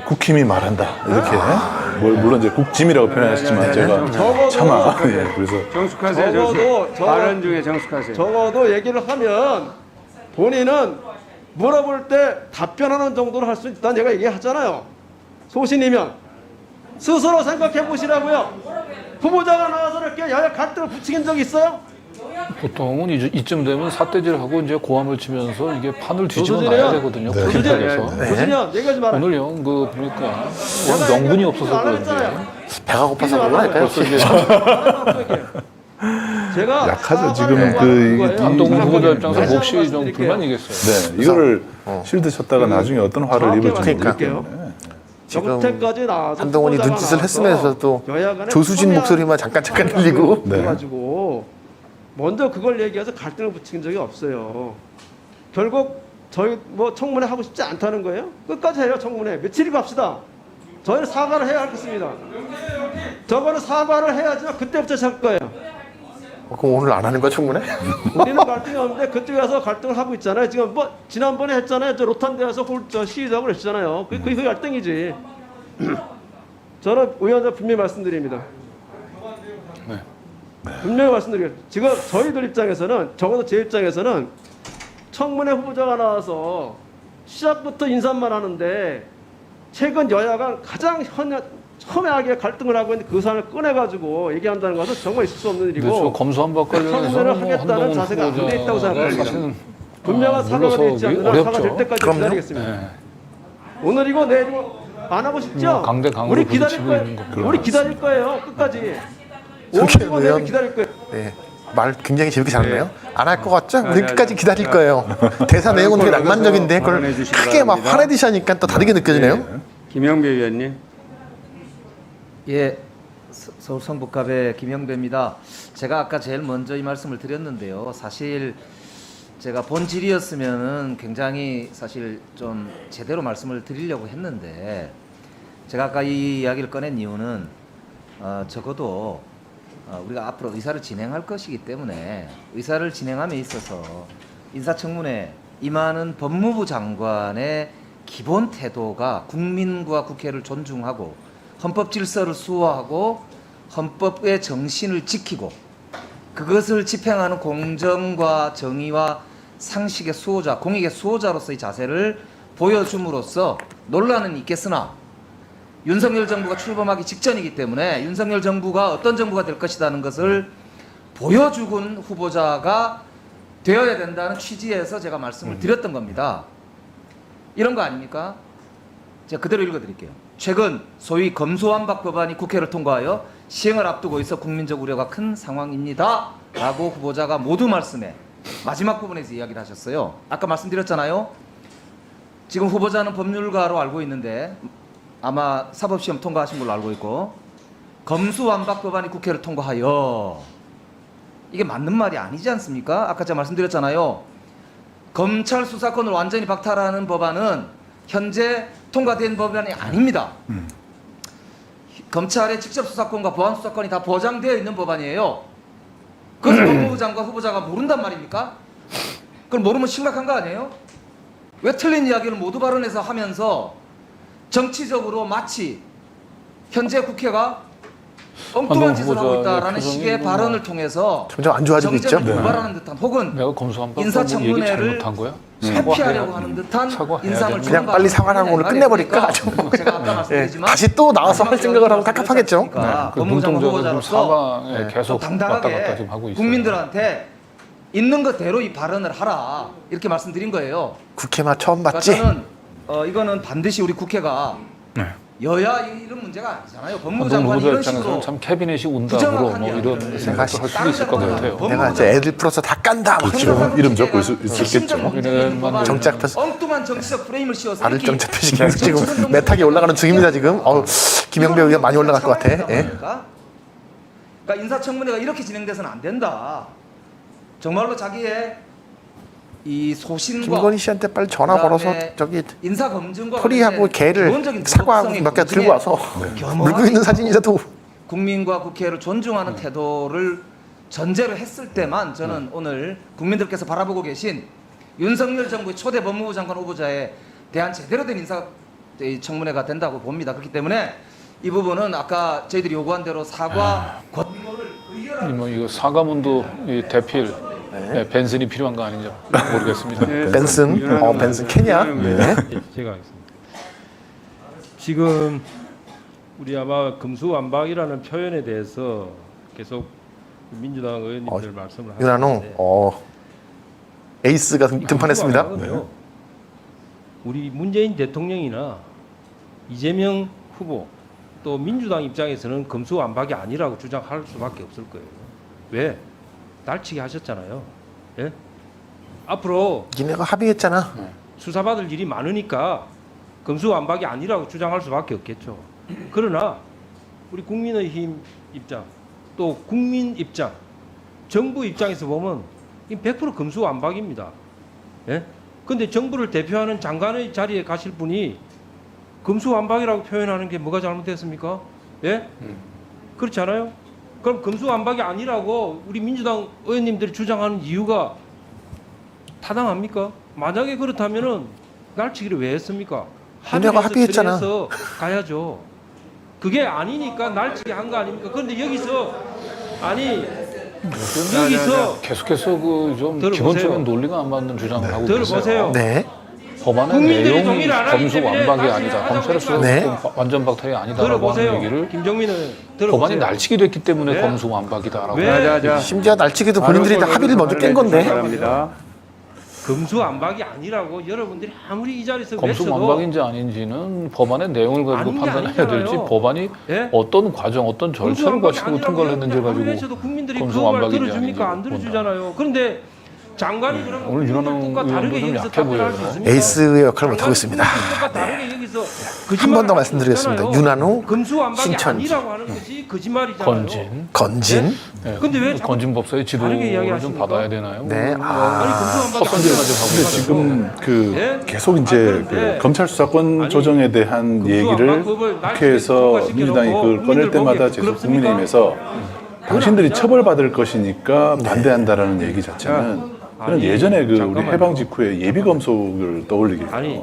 A: 국힘이 말한다 이렇게 물론 이제 국짐이라고 표현하셨지만 제가 차마 예, 그래서
F: 정숙하세요.
I: 적어도
F: 발언 중에 정숙하세요.
I: 적어도 얘기를 하면 본인은 물어볼 때 답변하는 정도로 할 수 있다는 제가 얘기하잖아요. 소신이면 스스로 생각해 보시라고요. 후보자가 나와서 이렇게 여야 갈등을 부추긴 적이 있어요?
C: 보통은 이쯤 되면 삿대질하고 이제 고함을 치면서 이게 판을 뒤집어
I: 조수진이요?
C: 놔야 되거든요.
A: 네.
C: 국힘에서.
I: 조진현 얘기하지 말아요.
C: 오늘 영 그 보니까 원 명분이 없어서
I: 안
C: 그런지
I: 했잖아요.
B: 배가 고파서 그런 거 아닐까요?
C: 벌써 이제
I: 제가
A: 약하죠.
I: 사과를
A: 지금
I: 하고
A: 그
I: 하는 거예요.
C: 한동훈 후보자
I: 다시
C: 입장에서
I: 한번
C: 몫이 좀
I: 말씀드릴게요.
C: 불만이겠어요.
A: 네 이거를 실드 쳤다가 나중에 어떤 화를
I: 정확히
A: 입을지 모르기
I: 말씀드릴게요.
A: 때문에
I: 여태까지 나와서
B: 한동훈이
I: 후보자가
B: 눈짓을
I: 나와서
B: 했으면서도
I: 여야 간에
B: 조수진
I: 첨예한
B: 목소리만 잠깐 들리고.
A: 네.
I: 가지고 먼저 그걸 얘기해서 갈등을 부추긴 적이 없어요. 결국 저희 뭐 청문회 하고 싶지 않다는 거예요? 끝까지 해요 청문회. 며칠이고 합시다. 저희는 사과를 해야 하겠습니다. 저거는 사과를 해야지만 그때부터 시작할 거예요.
B: 그럼 오늘 안 하는 거야 청문회?
I: 우리는 갈등이 없는데 그쪽에 가서 갈등을 하고 있잖아요. 지금 뭐 지난번에 했잖아요. 저 로탄대에서 시위도 하고 그랬잖아요. 그게 갈등이지. 저는 의원님 분명히 말씀드립니다. 분명히 말씀드리겠습니다. 지금 저희들 입장에서는 적어도 제 입장에서는 청문회 후보자가 나와서 시작부터 인사만 하는데 최근 여야가 가장 첨예하게 갈등을 하고 있는 그 사안을 꺼내가지고 얘기한다는 것은 정말 있을 수 없는
C: 근데 저
I: 일이고
C: 검수완박
I: 청문회를
C: 관련해서는 뭐
I: 하겠다는
C: 한동훈
I: 자세가 안 돼 있다고 생각합니다.
C: 후보자가 사실은
I: 분명한 사과가 되지 않는 한 사과 될
C: 어렵죠.
I: 때까지
B: 그럼요.
I: 기다리겠습니다.
C: 네.
I: 오늘이고 내일이고 안 하고 싶죠?
C: 강대강으로
I: 우리 기다릴
C: 부딪히고
I: 거예요.
C: 있는 겁니다.
I: 우리 기다릴 거예요. 끝까지.
B: 성기현
I: 오늘이고 내일
B: 의원.
I: 기다릴 거예요.
B: 네. 말 굉장히 재밌게 잘하네요. 안 할 것 같죠? 우리
F: 네,
B: 끝까지
F: 네.
B: 기다릴 거예요. 대사 내용은 되게
F: 발언
B: 낭만적인데 그걸
F: 발언해 주시기
B: 크게 막
F: 바랍니다.
B: 화내듯이 하니까 또 다르게 느껴지네요.
F: 네. 김영배 의원님.
J: 예, 서울 성북갑의 김영배입니다. 제가 아까 제일 먼저 이 말씀을 드렸는데요. 사실 제가 본질이었으면은 굉장히 사실 좀 제대로 말씀을 드리려고 했는데 제가 아까 이 이야기를 꺼낸 이유는 적어도 우리가 앞으로 의사를 진행할 것이기 때문에 의사를 진행함에 있어서 인사청문회 임하는 법무부 장관의 기본 태도가 국민과 국회를 존중하고 헌법 질서를 수호하고 헌법의 정신을 지키고 그것을 집행하는 공정과 정의와 상식의 수호자, 공익의 수호자로서의 자세를 보여줌으로써 논란은 있겠으나 윤석열 정부가 출범하기 직전이기 때문에 윤석열 정부가 어떤 정부가 될 것이라는 것을 보여주군 후보자가 되어야 된다는 취지에서 제가 말씀을 드렸던 겁니다. 이런 거 아닙니까? 제가 그대로 읽어드릴게요. 최근 소위 검수완박 법안이 국회를 통과하여 시행을 앞두고 있어 국민적 우려가 큰 상황입니다. 라고 후보자가 모두 말씀에 마지막 부분에서 이야기를 하셨어요. 아까 말씀드렸잖아요. 지금 후보자는 법률가로 알고 있는데 아마 사법시험 통과하신 걸로 알고 있고 검수완박 법안이 국회를 통과하여 이게 맞는 말이 아니지 않습니까? 아까 제가 말씀드렸잖아요. 검찰 수사권을 완전히 박탈하는 법안은 현재 통과된 법안이 아닙니다. 검찰의 직접 수사권과 보안 수사권이 다 보장되어 있는 법안이에요. 그것을 법무부 장관 후보자가 모른단 말입니까? 그걸 모르면 심각한 거 아니에요? 왜 틀린 이야기를 모두 발언해서 하면서 정치적으로 마치 현재 국회가 엉뚱한 짓을 하고 있다라는 식의 발언을 통해서
B: 점점 안 좋아지고 있죠.
J: 정쟁을 유발하는 듯한 혹은
C: 내가 검수한박
J: 인사청문회를
C: 잘못한 거야?
J: 회피하려고 하는 듯한
C: 사과해야
J: 인상을
B: 그냥 빨리 사과를 하고 오늘 끝내버릴까?
J: 제가 아까 말씀드리지만
B: 다시 또 나와서 할 생각을 하면 깝깝하겠죠.
J: 그러니까
C: 그
J: 법무부 장관
C: 눈동자가
J: 후보자로서
C: 사과에 계속 왔다 갔다
J: 당당하게
C: 지금 하고 있어요.
J: 국민들한테 있는 것대로 이 발언을 하라 이렇게 말씀드린 거예요.
B: 국회만 처음
J: 그러니까
B: 봤지.
J: 저는 이거는 반드시 우리 국회가
C: 네.
J: 여야 이런 문제가 아니잖아요. 법무부
C: 한동훈
J: 장관이
C: 후보자
J: 이런
C: 입장에서는
J: 식으로
C: 참 캐비넷이 온다고
J: 부정확한
C: 뭐
J: 이야기.
C: 이런 생각도 할 수도 있을 것 같아요.
B: 내가 이제 애들 풀어서 다 깐다. 막
A: 지금 이름 적고 있었겠죠.
B: 정작 펴서
J: 엉뚱한 정치적 프레임을 씌워서
B: 알을
J: 이렇게
B: 정자 표시 계속 지금 메타기 올라가는 중입니다 지금. 김영배 의원 많이 올라갈 것 같아. 예.
J: 그러니까 인사청문회가 이렇게 진행돼서는 안 된다. 정말로 자기의 이 소신과
B: 김건희 씨한테 빨리 전화 걸어서
J: 그다음에
B: 저기
J: 인사 검증과
B: 토리하고 개를
J: 기본적인
B: 사과
J: 도덕성의
B: 몇 개
J: 검증에
B: 들고 와서 물고 있는 사진이라도
J: 국민과 국회를 존중하는 태도를 전제로 했을 때만 저는 오늘 국민들께서 바라보고 계신 윤석열 정부의 초대 법무부 장관 후보자에 대한 제대로 된 인사 청문회가 된다고 봅니다. 그렇기 때문에 이 부분은 아까 저희들이 요구한 대로 사과 권고를 의결하는
C: 뭐 이거 사과문도 이 대필 벤슨이 필요한 거 아닌지 모르겠습니다.
B: 벤슨, 벤슨 캐냐? 네.
K: 제가 하겠습니다. 지금 우리 아마 금수완박이라는 표현에 대해서 계속 민주당 의원님들 말씀을
B: 윤한홍,
K: 하시는데
B: 에이스가 등판했습니다.
K: 금수완박은요, 우리 문재인 대통령이나 이재명 후보 또 민주당 입장에서는 금수완박이 아니라고 주장할 수밖에 없을 거예요. 왜? 날치기 하셨잖아요. 예? 앞으로
B: 니네가 합의했잖아.
K: 수사받을 일이 많으니까 금수완박이 아니라고 주장할 수밖에 없겠죠. 그러나 우리 국민의힘 입장 또 국민 입장 정부 입장에서 보면 100% 금수완박입니다. 예? 근데 정부를 대표하는 장관의 자리에 가실 분이 금수완박이라고 표현하는 게 뭐가 잘못됐습니까? 예? 그렇지 않아요? 그럼 금수완박이 아니라고 우리 민주당 의원님들이 주장하는 이유가 타당합니까? 만약에 그렇다면은 날치기를 왜 했습니까?
B: 니네가 합의했잖아.
K: 그래서 가야죠. 그게 아니니까 날치기 한 거 아닙니까? 그런데 여기서
C: 계속해서 그 좀 기본적인 논리가 안 맞는 주장을 하고
K: 들어보세요.
C: 계세요.
B: 네.
C: 법안의
K: 국민들이
C: 내용이
K: 동의를 안 하기
C: 검수
K: 때문에
C: 완박이
K: 날치기를
C: 아니다.
K: 하자고
C: 검찰의 수사권
B: 네.
C: 완전 박탈이 아니다라고
K: 들어보세요.
C: 하는 얘기를
K: 김정민은 들어보세요.
C: 법안이 날치기 됐기 때문에
K: 네.
C: 검수 완박이다라고.
K: 왜?
B: 심지어 날치기도 본인들이 다 합의를 먼저 깬 건데.
F: 바랍니다.
K: 금수완박이 아니라고 여러분들이 아무리 이 자리에서
C: 검수
K: 외쳐도
C: 완박인지 아닌지는 법안의 내용을 가지고
K: 아닌 게
C: 판단해야
K: 아니잖아요.
C: 될지 법안이
K: 예?
C: 어떤 과정, 어떤 절차를 거치고 통과를 했는지
K: 아무리
C: 가지고
K: 외쳐도 국민들이
C: 검수
K: 그 말
C: 완박인지
K: 들어줍니까? 안
C: 아닌지
K: 들어주잖아요. 그런데 장관이 그러면
C: 오늘 윤한홍
K: 국민들과
C: 의원도
K: 다르게
C: 좀
K: 여기서
C: 약해
K: 답변할 수
C: 보여요.
K: 있습니까?
B: 에이스의 역할을 못하고 있습니다.
K: 국민들과 다르게 여기서
B: 한 번 더 말씀드리겠습니다. 윤한홍,
K: 금수완박이
B: 신천지,
K: 아니라고 하는 것이 거짓말이잖아요.
C: 건진.
B: 건진.
C: 네.
K: 근데 왜 자꾸
C: 건진법사의
K: 다르게
C: 지도를 좀
K: 이야기하십니까?
C: 받아야 되나요?
B: 네.
K: 아니 금수완박이
C: 헛선질만 좀 하고
A: 근데
C: 있어요.
A: 지금 그
K: 예?
A: 계속 이제
K: 그런데
A: 그 검찰 수사권
K: 아니,
A: 조정에 대한 얘기를
K: 금수완박법을
A: 국회에서
K: 통과시켜놓고
A: 민주당이 그걸 꺼낼
K: 국민들
A: 때마다
K: 보기에
A: 계속
K: 부끄럽습니까?
A: 국민의힘에서 당신들이 처벌받을 것이니까 반대한다라는 얘기 자체는 그런
K: 아니,
A: 예전에 그 우리
K: 잠깐만요.
A: 해방 직후에 예비 검속을 떠올리게 해요.
K: 아니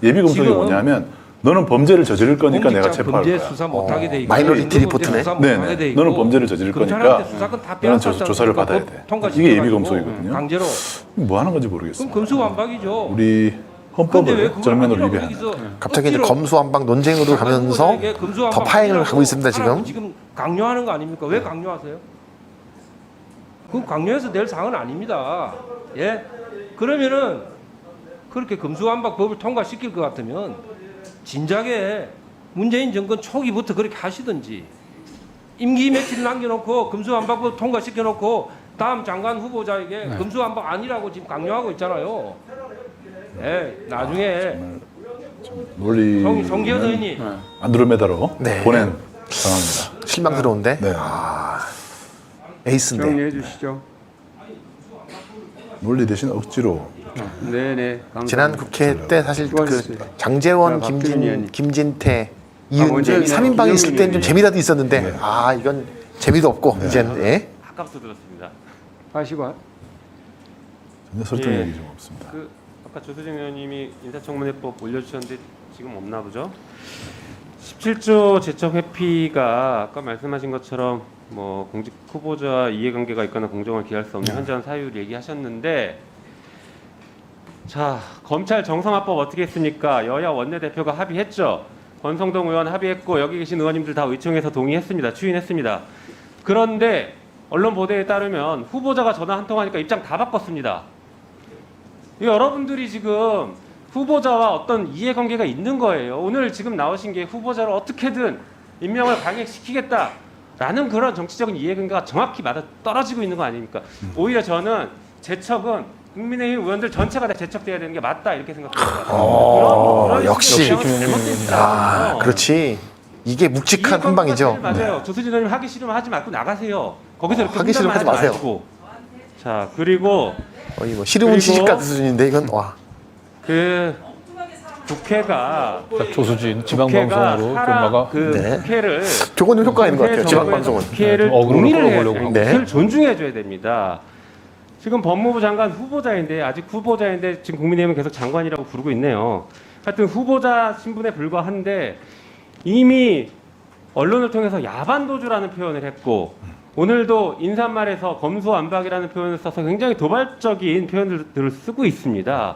A: 예비 검속이
K: 지금
A: 뭐냐면 너는 범죄를 저지를 거니까 내가
K: 공직자
A: 체포할
K: 범죄
A: 거야.
K: 수사 못하게 돼 있고
B: 마이너리티 리포트네.
A: 네네. 너는 범죄를 저지를 거니까 너는 조사를 받아야 돼. 이게 예비 검속이거든요.
K: 강제로.
A: 뭐 하는 건지
K: 그럼
A: 모르겠어요.
K: 금수완박이죠.
A: 우리
K: 근데 왜
A: 헌법을
K: 그걸
A: 정면으로
K: 아니라고
A: 위배하는.
K: 여기서
B: 갑자기 이제
K: 억지로
B: 검수완박 논쟁으로 가면서
K: 장관 후보자에게
B: 더 파행을
K: 금수완박이라고
B: 하고 있습니다 지금.
K: 지금 강요하는 거 아닙니까? 왜 강요하세요? 그 강요해서 될 사항은 아닙니다. 예? 그러면은 그렇게 금수완박법을 통과시킬 것 같으면 진작에 문재인 정권 초기부터 그렇게 하시든지 임기 며칠 남겨놓고 금수완박법 통과시켜놓고 다음 장관 후보자에게 금수완박 아니라고 지금 강요하고 있잖아요. 예, 나중에
A: 논리
K: 송기현 의원님
A: 안드로메다로
B: 네.
A: 보낸 상황입니다.
B: 실망스러운데.
A: 네.
B: 에이스인데.
F: 정리해 주시죠.
A: 논리 대신 억지로
F: 네네. 감사합니다.
B: 지난 국회 때 사실 그
F: 수고하셨습니다.
B: 장제원,
F: 자, 박주민 의원님.
B: 김진태,
F: 먼저
B: 이은재 3인방이 있을 때는 좀 재미라도 있었는데 아 이건 재미도 없고 이제는 예.
L: 아까부터 들었습니다.
F: 하시고
A: 전혀 설득력이 좀 없습니다.
L: 그 아까 조수진 의원님이 인사청문회법 올려주셨는데 지금 없나 보죠? 17조 제척 회피가 아까 말씀하신 것처럼 뭐 공직 후보자 이해관계가 있거나 공정을 기할 수 없는 현저한 사유를 얘기하셨는데, 자 검찰 정상화법 어떻게 했습니까? 여야 원내대표가 합의했죠. 권성동 의원 합의했고 여기 계신 의원님들 다 의총에서 동의했습니다. 추인했습니다. 그런데 언론 보도에 따르면 후보자가 전화 한 통하니까 입장 다 바꿨습니다. 여러분들이 지금 후보자와 어떤 이해관계가 있는 거예요. 오늘 지금 나오신 게 후보자를 어떻게든 임명을 강행시키겠다라는 그런 정치적인 이해관계가 정확히 맞아 떨어지고 있는 거 아닙니까? 오히려 저는 제척은 국민의힘 의원들 전체가 다 제척돼야 되는 게 맞다 이렇게 생각합니다. 그런
B: 역시.
L: 잘못된
B: 아 그렇지 이게 묵직한 한방이죠.
L: 맞아요. 조수진 의원님 하기 싫으면 하지 말고 나가세요. 거기서 이렇게
B: 하기 싫으면 하지 마세요.
L: 마시고. 자 그리고
B: 거의 뭐 시름은
L: 그리고-
B: 시집 같은 수준인데 이건 와.
L: 그 국회가
C: 조수진 지방방송으로
L: 사람 그
B: 네.
L: 국회를
B: 저거는 효과가 있는 것 같아요.
L: 국회
B: 지방방송은.
L: 국회를
C: 좀 어그로를
L: 동의를 해야
C: 끌어보려고
L: 돼요.
C: 하고.
B: 네.
L: 국회를 존중해 줘야 됩니다. 지금 법무부 장관 후보자인데 아직 후보자인데 지금 국민의힘은 계속 장관이라고 부르고 있네요. 하여튼 후보자 신분에 불과한데 이미 언론을 통해서 야반도주라는 표현을 했고 오늘도 인사말에서 검수완박이라는 표현을 써서 굉장히 도발적인 표현들을 쓰고 있습니다.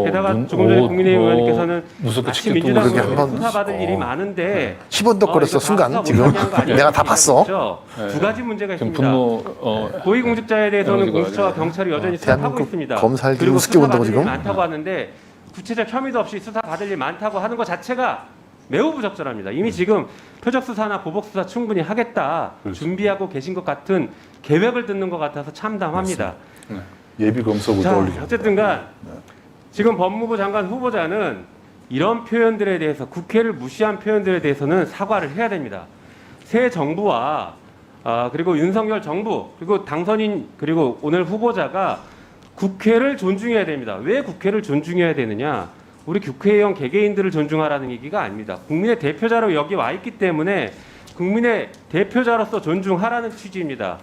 L: 게다가 조금 전에 국민의힘 의원님께서는
C: 무섭게
L: 마치
C: 찍혔던
L: 민주당
B: 그게
L: 의원이
B: 한번-
L: 수사받을 일이 많은데
B: 10원도 거렸어 순간 지금 내가 다 봤어.
L: 두 가지 문제가
C: 지금
L: 있습니다.
C: 분노
L: 고위공직자에 대해서는
C: 에너지가
L: 공수처와
C: 아니라-
L: 경찰이 여전히 수사하고
B: 대한민국
L: 있습니다.
B: 검찰들이
L: 그리고
B: 우습게 본다고
L: 수사받을 일이
B: 지금?
L: 많다고 하는데 구체적 혐의도 없이 수사받을 일이 많다고 하는 것 자체가 매우 부적절합니다. 이미 지금 표적 수사나 보복 수사 충분히 하겠다 준비하고 계신 것 같은 계획을 듣는 것 같아서 참담합니다.
A: 예비 검사부터
L: 자,
A: 올리죠.
L: 어쨌든간 지금 법무부 장관 후보자는 이런 표현들에 대해서 국회를 무시한 표현들에 대해서는 사과를 해야 됩니다. 새 정부와 그리고 윤석열 정부 그리고 당선인 그리고 오늘 후보자가 국회를 존중해야 됩니다. 왜 국회를 존중해야 되느냐? 우리 국회의원 개개인들을 존중하라는 얘기가 아닙니다. 국민의 대표자로 여기 와 있기 때문에 국민의 대표자로서 존중하라는 취지입니다.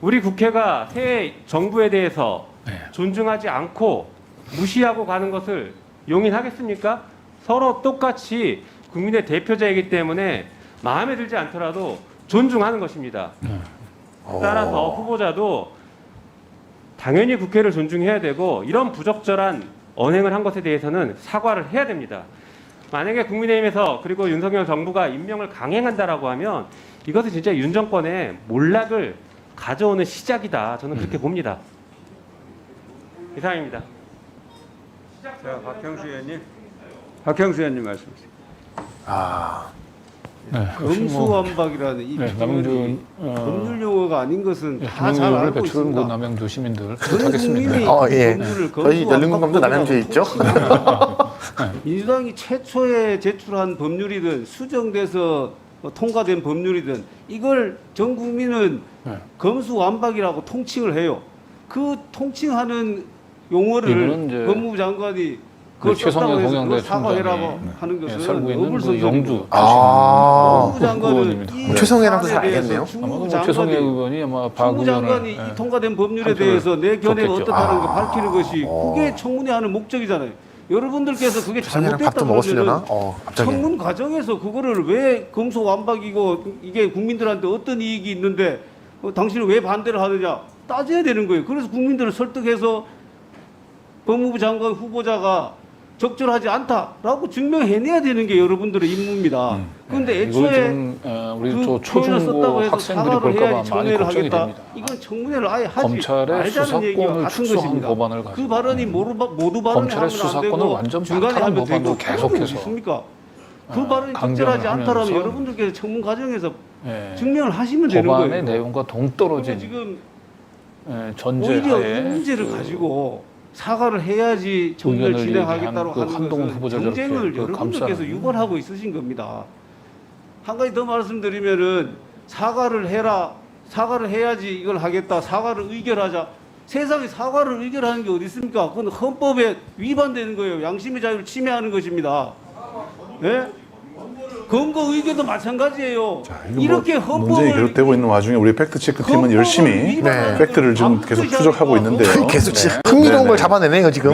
L: 우리 국회가 새 정부에 대해서 존중하지 않고 무시하고 가는 것을 용인하겠습니까? 서로 똑같이 국민의 대표자이기 때문에 마음에 들지 않더라도 존중하는 것입니다. 따라서 후보자도 당연히 국회를 존중해야 되고 이런 부적절한 언행을 한 것에 대해서는 사과를 해야 됩니다. 만약에 국민의힘에서 그리고 윤석열 정부가 임명을 강행한다라고 하면 이것은 진짜 윤 정권의 몰락을 가져오는 시작이다. 저는 그렇게 봅니다. 이상입니다.
F: 자, 박형수 의원님. 박형수 의원님 말씀하세요.
B: 아
I: 검수완박이라는 이
C: 네,
I: 표현이
C: 남영준
I: 법률 용어가 아닌 것은 다 잘
C: 김용현을
I: 알고
C: 배출고
I: 있습니다.
C: 남양주 시민들
I: 전
C: 부탁하겠습니다.
I: 국민이
B: 예.
I: 법률을
B: 저희 열린공감도 남양주에 있죠.
I: 민주당이 최초에 제출한 법률이든 수정돼서 통과된 법률이든 이걸 전 국민은
C: 네.
I: 검수완박이라고 통칭을 해요. 그 통칭하는 용어를
C: 이거는 이제
I: 법무부 장관이 그걸
C: 최성애
I: 썼다고 해서 그걸
C: 동양대
I: 사과해라고
C: 총장이
I: 하는
C: 네,
I: 것은
C: 살고 있는 그
I: 어불성설입니다.
C: 영주
B: 아
I: 법무부 장관은
C: 의원입니다.
I: 이
B: 최성애랑도 잘
I: 사안에 대해서
B: 알겠네요.
C: 아마
I: 중국
C: 뭐 최성애
I: 장관이
C: 의원이 아마 박
I: 정부 장관이
C: 의원을
I: 이 통과된 법률에
C: 한 표를
I: 대해서 내 견해가
C: 줬겠죠.
I: 어떻다는 걸 밝히는 것이 그게 청문회 하는 목적이잖아요. 여러분들께서 그게
B: 최성애랑
I: 잘못됐다
B: 밥도 먹었으려나?
I: 그러면은
B: 갑자기.
I: 청문 과정에서 그거를 왜 검소완박이고 이게 국민들한테 어떤 이익이 있는데 당신은 왜 반대를 하느냐 따져야 되는 거예요. 그래서 국민들을 설득해서 법무부 장관 후보자가 적절하지 않다라고 증명해내야 되는 게 여러분들의 임무입니다. 그런데
C: 이걸
I: 애초에
C: 지금 우리
I: 그
C: 저
I: 표현을 썼다고
C: 초중고
I: 해서
C: 학생들이
I: 사과를
C: 볼까봐
I: 해야지
C: 많이
I: 청문회를
C: 걱정이
I: 하겠다.
C: 됩니다.
I: 이건 청문회를 아예 하지
C: 검찰의
I: 말자는 얘기와
C: 수사권을
I: 같은
C: 축소한
I: 것입니다.
C: 법안을
I: 그
C: 가지고
I: 발언이 모두 발언을
C: 검찰의
I: 하면 안
C: 수사권을
I: 되고
C: 완전
I: 중간에
C: 박탈한
I: 하면
C: 법안도
I: 되고
C: 계속해서
I: 있습니까? 그 발언이
C: 강변을
I: 적절하지 않다라면
C: 하면서
I: 여러분들께서 청문 과정에서
C: 예,
I: 증명을 하시면 되는 거예요.
C: 법안의 내용과 동떨어진
I: 지금
C: 예,
I: 오히려 이
C: 전제하에
I: 문제를 가지고 사과를 해야지 청문회를
C: 의견을
I: 진행하겠다고
C: 얘기한 그
I: 하는
C: 한동훈
I: 것은
C: 후보자 저렇게
I: 경쟁을
C: 그
I: 여러분들께서
C: 감싸는
I: 유발하고 있으신 겁니다. 한 가지 더 말씀드리면은 사과를 해라, 사과를 해야지 이걸 하겠다, 사과를 의결하자. 세상에 사과를 의결하는 게 어디 있습니까? 그건 헌법에 위반되는 거예요. 양심의 자유를 침해하는 것입니다. 예? 검거 의견도 마찬가지예요. 이렇게
A: 논쟁이 계속되고 있는 와중에 우리 팩트 체크 팀은 열심히 팩트를 좀 계속 추적하고 있는데요.
B: 계속 흥미로운 걸 잡아내네요 지금.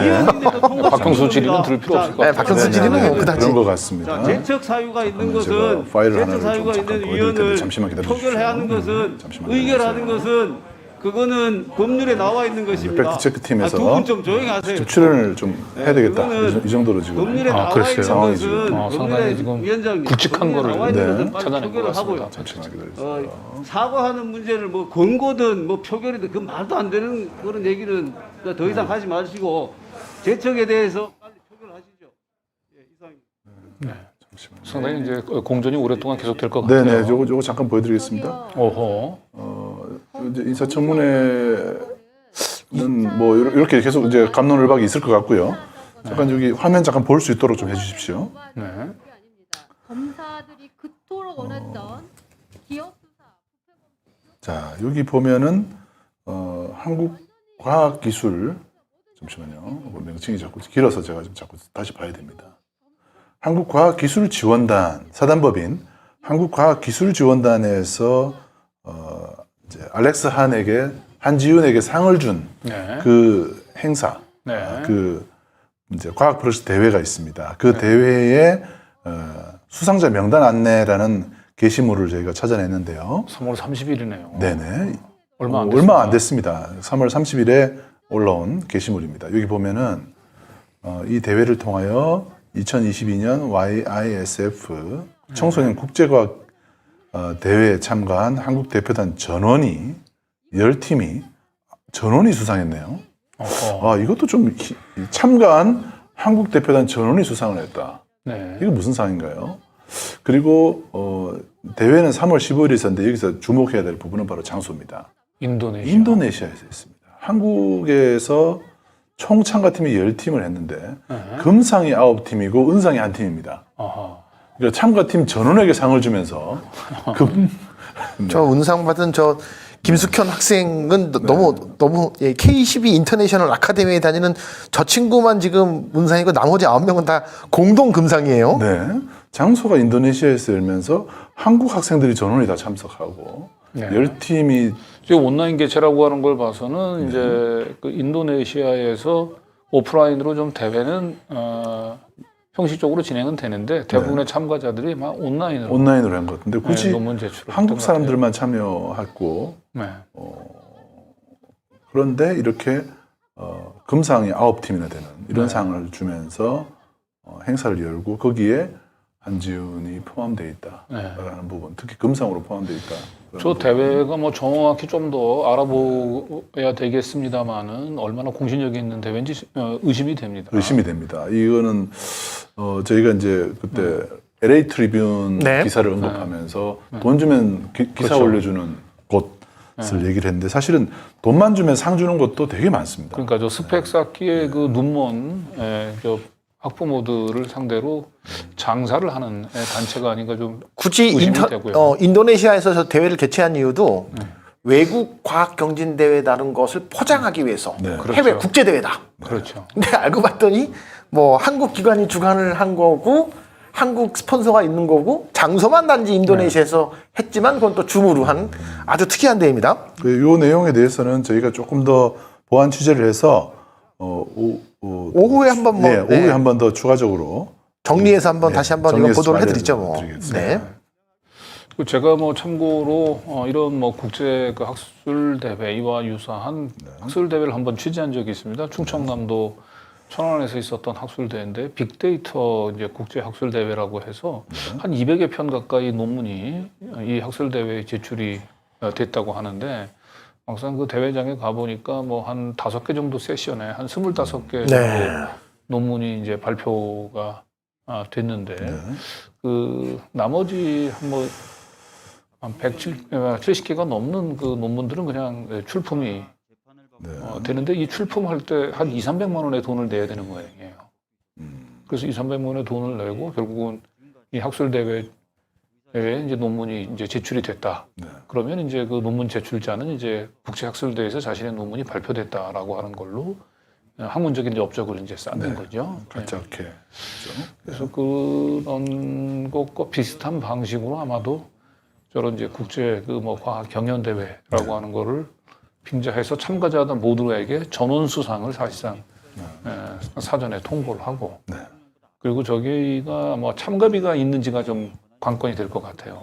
C: 박형수 질의는 들을 필요 없을 것 같아요.
B: 박형수 질의는 뭐 그다지.
A: 그런 것 같습니다.
I: 제척 사유가 있는 것은
A: 제가 파일을
I: 제척
A: 하나를
I: 사유가
A: 좀 잠깐
I: 있는
A: 보여드릴 텐데
I: 위원을
A: 잠시만 기다려 주십시오.
I: 표결하는 것은
A: 잠시만
I: 의결하는 것은 그거는 법률에 나와 있는 것입니다.
A: 팩트 체크 팀에서
I: 두 분 좀 조용히 하세요.
A: 좀 출연을 좀 해야 되겠다.
I: 그거는
A: 이 정도로 지금
I: 법률에 나와
C: 그랬어요.
I: 있는
A: 상황이
I: 것은
A: 지금
C: 상당히 지금
I: 위원장님
C: 굵직한 거를
I: 법률에 나와 있는 것은 빨리
C: 찾아낸 것
I: 표결을 하고요.
C: 같습니다.
A: 잠시만 기다려주세요.
I: 사과하는 문제를 뭐 권고든 뭐 표결이든 그 말도 안 되는 그런 얘기는 더 이상 하지 마시고 제척에 대해서 빨리 표결하시죠. 예, 이상입니다.
C: 상당히 이제 공전이 오랫동안 계속될 것 같아요.
A: 네네, 요거 잠깐 보여드리겠습니다.
C: 오호.
A: 이제 인사청문회는 뭐 이렇게 계속 이제 갑론을박이 있을 것 같고요. 잠깐 여기 화면 잠깐 볼 수 있도록 좀 해주십시오.
C: 네.
D: 검사들이 그토록 원했던 기업 수사.
A: 자, 여기 보면은 한국과학기술 잠시만요. 뭐 명칭이 자꾸 길어서 제가 좀 자꾸 다시 봐야 됩니다. 한국과학기술지원단 사단법인 한국과학기술지원단에서 이제 알렉스 한지윤에게 상을 준 그 행사, 그 이제 과학 프로젝트 대회가 있습니다. 그 대회에 수상자 명단 안내라는 게시물을 저희가 찾아냈는데요.
C: 3월 30일이네요.
A: 네네.
C: 얼마
A: 안 됐습니다. 3월 30일에 올라온 게시물입니다. 여기 보면은 이 대회를 통하여 2022년 YISF 청소년 국제과학 대회에 참가한 한국 대표단 전원이 10팀이 전원이 수상했네요. 이것도 좀 참가한 한국 대표단 전원이 수상을 했다.
C: 네.
A: 이게 무슨 상인가요? 그리고 대회는 3월 15일에 있었는데 여기서 주목해야 될 부분은 바로 장소입니다. 인도네시아에서 했습니다. 한국에서 총 참가팀이 10팀을 했는데 금상이 9팀이고 은상이 1팀입니다. 그러니까 참가팀 전원에게 상을 주면서
B: 저 은상 받은 저 김숙현 학생은 너무 K12 인터내셔널 아카데미에 다니는 저 친구만 지금 은상이고 나머지 9명은 다 공동 금상이에요.
A: 네. 장소가 인도네시아에서 열면서 한국 학생들이 전원이 다 참석하고 10팀이
C: 지금 온라인 개최라고 하는 걸 봐서는 이제 그 인도네시아에서 오프라인으로 좀 대회는 형식적으로 진행은 되는데 대부분의 참가자들이 막 온라인으로
A: 한 것 같은데 굳이
C: 논문 제출을
A: 한국 사람들만 참여했고 그런데 이렇게 금상이 9팀이나 되는 이런 상을 주면서 행사를 열고 거기에 한지윤이 포함되어 있다라는 부분, 특히 금상으로 포함되어 있다.
C: 저 대회가 뭐 정확히 좀 더 알아보야 되겠습니다만은 얼마나 공신력이 있는 대회인지 의심이 됩니다.
A: 의심이 됩니다. 이거는 저희가 이제 그때 LA 트리뷴 기사를 언급하면서 돈 주면 기사 올려주는 곳을 얘기를 했는데 사실은 돈만 주면 상 주는 곳도 되게 많습니다.
C: 그러니까 저 스펙 쌓기의 그 눈먼 저 학부모들을 상대로 장사를 하는 단체가 아닌가 좀
B: 굳이 인도네시아에서 저 대회를 개최한 이유도 외국 과학 경진 대회라는 것을 포장하기 위해서 해외 국제 대회다.
C: 그렇죠.
B: 근데 알고 봤더니 뭐 한국 기관이 주관을 한 거고 한국 스폰서가 있는 거고 장소만 단지 인도네시아에서 했지만 그건 또 줌으로 한 아주 특이한 대회입니다.
A: 이 내용에 대해서는 저희가 조금 더 보완 취재를 해서
B: 오후에 한번
A: 오후에 한 번 더 추가적으로
B: 정리해서 한번 다시 한번 이거 보도를 해드리죠. 뭐. 네.
C: 제가 뭐 참고로 이런 뭐 국제 그 학술 대회와 유사한 학술 대회를 한번 취재한 적이 있습니다. 충청남도 천안에서 있었던 학술 대회인데 빅데이터 이제 국제 학술 대회라고 해서 한 200여 편 가까이 논문이 이 학술 대회에 제출이 됐다고 하는데 막상 그 대회장에 가보니까 뭐 한 5개 정도 세션에 한 25개 정도 논문이 이제 발표가 됐는데 그 나머지 한 170개가 넘는 그 논문들은 그냥 출품이 되는데 이 출품할 때 한 200~300만 원의 돈을 내야 되는 모양이에요. 그래서 200~300만 원의 돈을 내고 결국은 이 학술 대회 이제 논문이 이제 제출이 됐다.
A: 네.
C: 그러면 이제 그 논문 제출자는 이제 국제학술대회에서 자신의 논문이 발표됐다라고 하는 걸로 학문적인 이제 업적을 이제 쌓는 거죠.
A: 가짜게. 그렇죠?
C: 그래서 그런 것과 비슷한 방식으로 아마도 저런 이제 국제 그 뭐 과학 경연 대회라고 하는 거를 빙자해서 참가자들 모두에게 전원 수상을 사실상 사전에 통보를 하고 그리고 저기가 뭐 참가비가 있는지가 좀 관건이 될 것 같아요.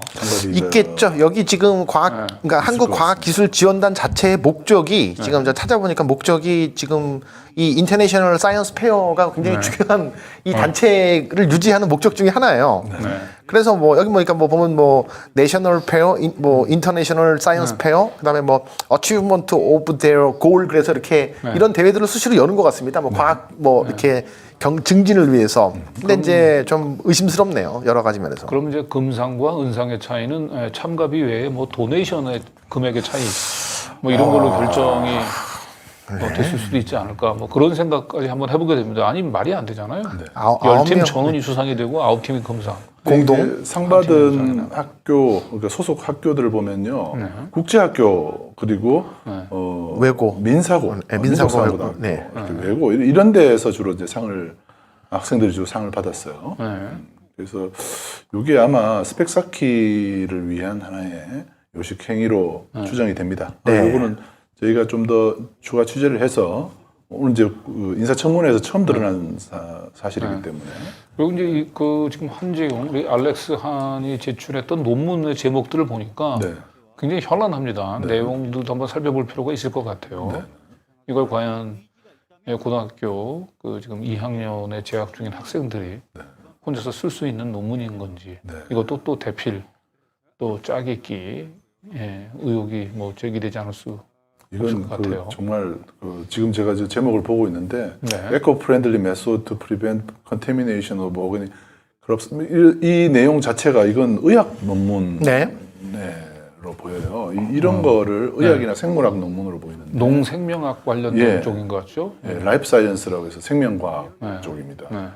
B: 있겠죠. 여기 지금 그러니까 한국과학기술지원단 자체의 목적이 지금 저 찾아보니까 목적이 지금 이 인터내셔널 사이언스 페어가 굉장히 중요한 이 단체를 유지하는 목적 중에 하나예요. 그래서 뭐 여기 보니까 뭐 보면 뭐 내셔널 페어, 뭐 인터내셔널 사이언스 페어, 그다음에 뭐 어치브먼트 오브 데어 골 그래서 이렇게 이런 대회들을 수시로 여는 것 같습니다. 뭐 과학 뭐 이렇게 증진을 위해서. 근데 이제 좀 의심스럽네요. 여러 가지 면에서.
C: 그럼 이제 금상과 은상의 차이는 참가비 외에 뭐 도네이션의 금액의 차이 뭐 이런 걸로 결정이 뭐 됐을 수도 있지 않을까 뭐 그런 생각까지 한번 해보게 됩니다. 아니 말이 안 되잖아요. 10팀 전원이 수상이 되고 9팀이 금상.
A: 공동 상 받은 학교 그러니까 소속 학교들을 보면요. 국제학교 그리고
B: 외고
A: 민사고
B: 민사고
A: 외고 이런 데에서 주로 이제 학생들이 주로 상을 받았어요. 그래서 이게 아마 스펙 쌓기를 위한 하나의 요식 행위로 추정이 됩니다. 이거는 저희가 좀 더 추가 취재를 해서 오늘 이제 그 인사청문회에서 처음 드러난 사실이기 때문에.
C: 그리고 이제 그 지금 한지용 우리 알렉스 한이 제출했던 논문의 제목들을 보니까 굉장히 현란합니다. 내용도 한번 살펴볼 필요가 있을 것 같아요. 이걸 과연 고등학교 그 지금 2학년에 재학 중인 학생들이 혼자서 쓸 수 있는 논문인 건지 이것도 또 대필 또 짜깁기 의혹이 뭐 제기되지 않을 수
A: 이건 그 정말 지금 제가 제목을 보고 있는데 Eco-friendly method to prevent contamination of organic crops 이 내용 자체가 이건 의학 논문으로 보여요. 이런 거를 의학이나 생물학 논문으로 보이는데
C: 농생명학 관련된 쪽인 것 같죠?
A: 라이프 사이언스라고 해서 생명과학 쪽입니다.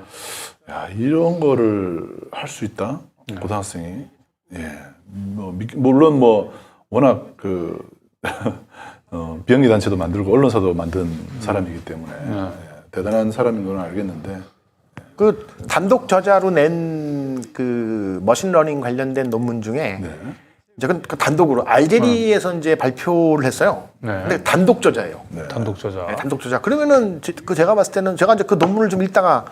A: 야, 이런 거를 할 수 있다? 고등학생이 뭐 물론 뭐 워낙 그 비영리 단체도 만들고 언론사도 만든 사람이기 때문에 대단한 사람인 건 알겠는데
B: 그 단독 저자로 낸 그 머신러닝 관련된 논문 중에 이제 그 단독으로 알제리에서 이제 발표를 했어요. 근데 단독 저자예요.
C: 단독 저자.
B: 단독 저자. 그러면은 그 제가 봤을 때는 제가 이제 그 논문을 좀 읽다가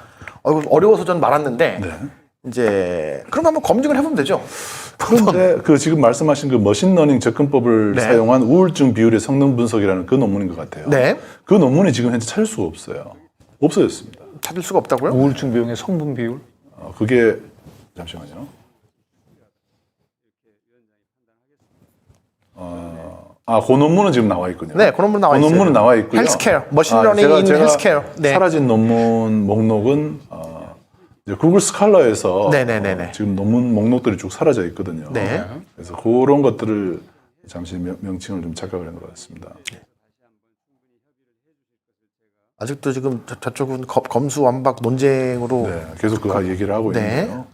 B: 어려워서 전 말았는데 이제 그럼 한번 검증을 해보면 되죠.
A: 그런데 그 지금 말씀하신 그 머신러닝 접근법을 사용한 우울증 비율의 성능 분석이라는 그 논문인 것 같아요. 그 논문이 지금 현재 찾을 수가 없어요. 없어졌습니다.
B: 찾을 수가 없다고요?
C: 우울증 비용의 성분 비율?
A: 그게 잠시만요. 그 논문은 지금 나와 있군요.
B: 네, 그 논문 나와 있어요.
A: 그 논문은 나와 있고요.
B: 헬스케어, 머신러닝 인 헬스케어.
A: 사라진 논문 목록은 이제 구글 스칼라에서 지금 논문 목록들이 쭉 사라져 있거든요. 그래서 그런 것들을 잠시 명칭을 좀 착각을 한 것 같습니다.
B: 아직도 지금 저쪽은 검수완박 논쟁으로
A: 계속 그 얘기를 하고 있는데요.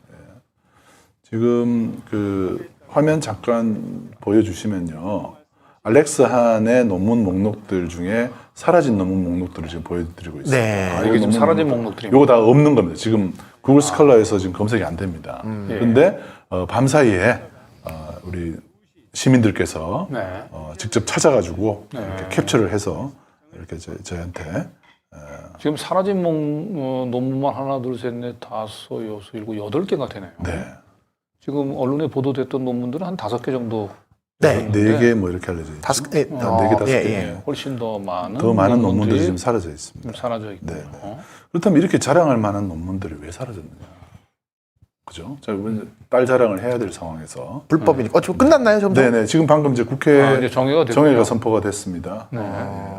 A: 지금 그 화면 잠깐 보여주시면요. 알렉스 한의 논문 목록들 중에 사라진 논문 목록들을 지금 보여드리고 있습니다.
C: 이게 지금 사라진 목록들입니다.
A: 이거 다 없는 겁니다. 지금 구글 스칼라에서 지금 검색이 안 됩니다. 그런데 밤 사이에 우리 시민들께서 직접 찾아가지고 이렇게 캡처를 해서 이렇게 저희한테
C: 지금 사라진 논문만 하나, 둘, 셋, 넷, 다섯, 여섯, 일곱, 8개가 되네요. 지금 언론에 보도됐던 논문들은 한 5개 정도.
A: 4개 뭐 이렇게 알려져 있죠.
B: 5개,
A: 5개.
C: 훨씬 더 많은
A: 논문들이 지금 사라져 있습니다.
C: 사라져 있고.
A: 그렇다면 이렇게 자랑할 만한 논문들이 왜 사라졌느냐? 그죠? 자, 딸 자랑을 해야 될 상황에서
B: 불법이니까. 지금 끝났나요, 좀?
A: 네네. 지금 방금 이제 국회
C: 이제 정회가
A: 선포가 됐습니다.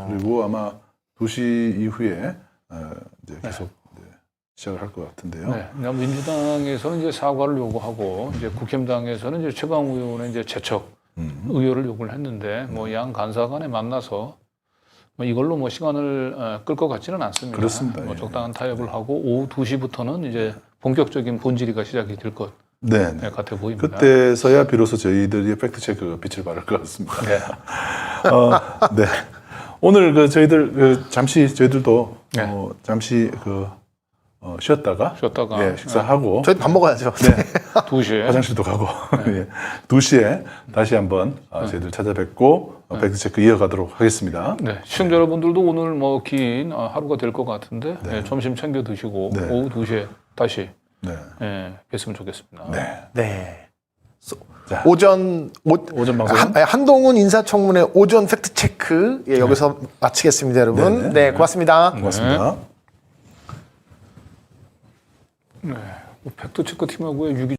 A: 그리고 아마 2시 이후에 이제 계속 시작을 할 것 같은데요.
C: 민주당에서는 이제 사과를 요구하고 이제 국힘당에서는 이제 최강 의원의 이제 재척 의결을 요구를 했는데 뭐 양 간사 간에 만나서 뭐 이걸로 뭐 시간을 끌 것 같지는 않습니다.
A: 그렇습니다.
C: 뭐 적당한 타협을 하고 오후 2시부터는 이제 본격적인 본질의가 시작이 될 것
A: 네.
C: 네, 같아 보입니다.
A: 그때서야 비로소 저희들이 팩트 체크가 빛을 발할 것 같습니다.
C: 네.
A: 네. 오늘 그 저희들 잠시 저희들도
C: 네.
A: 잠시 쉬었다가 예, 식사하고
B: 저희 밥 먹어야죠.
A: 네.
C: 2시에
A: 화장실도 가고 예. 2시에 다시 한번 저희들 찾아뵙고 팩트 체크 이어가도록 하겠습니다.
C: 네, 시청자 여러분들도 오늘 뭐 긴 하루가 될 것 같은데 네, 점심 챙겨 드시고
A: 네.
C: 오후 2시에 다시
A: 네.
C: 뵀으면 좋겠습니다.
A: 네.
B: 네.
A: 자,
B: 오전
A: 방송
B: 한동훈 인사청문회 오전 팩트 체크 여기서 마치겠습니다, 여러분.
A: 네네.
B: 네, 고맙습니다.
A: 고맙습니다.
C: 네, 팩트 체크 팀하고의 유기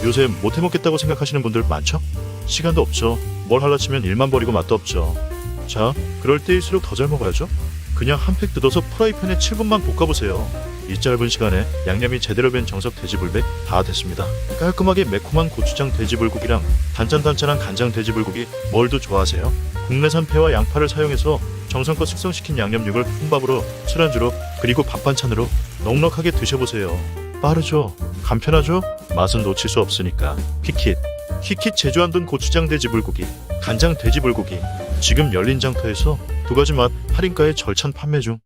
M: 요새 못해먹겠다고 생각하시는 분들 많죠? 시간도 없죠. 뭘 하려 치면 일만 버리고 맛도 없죠. 자, 그럴 때일수록 더 잘 먹어야죠. 그냥 한 팩 뜯어서 프라이팬에 7분만 볶아보세요. 이 짧은 시간에 양념이 제대로 된 정석 돼지불백 다 됐습니다. 깔끔하게 매콤한 고추장 돼지불고기랑 단짠단짠한 간장 돼지불고기 뭘 더 좋아하세요? 국내산 폐와 양파를 사용해서 정성껏 숙성시킨 양념육을 혼밥으로, 술안주로, 그리고 밥 반찬으로 넉넉하게 드셔보세요. 빠르죠? 간편하죠? 맛은 놓칠 수 없으니까. 킥킷 제주 안동 고추장 돼지불고기, 간장 돼지불고기 지금 열린 장터에서 2가지 맛 할인가에 절찬 판매 중.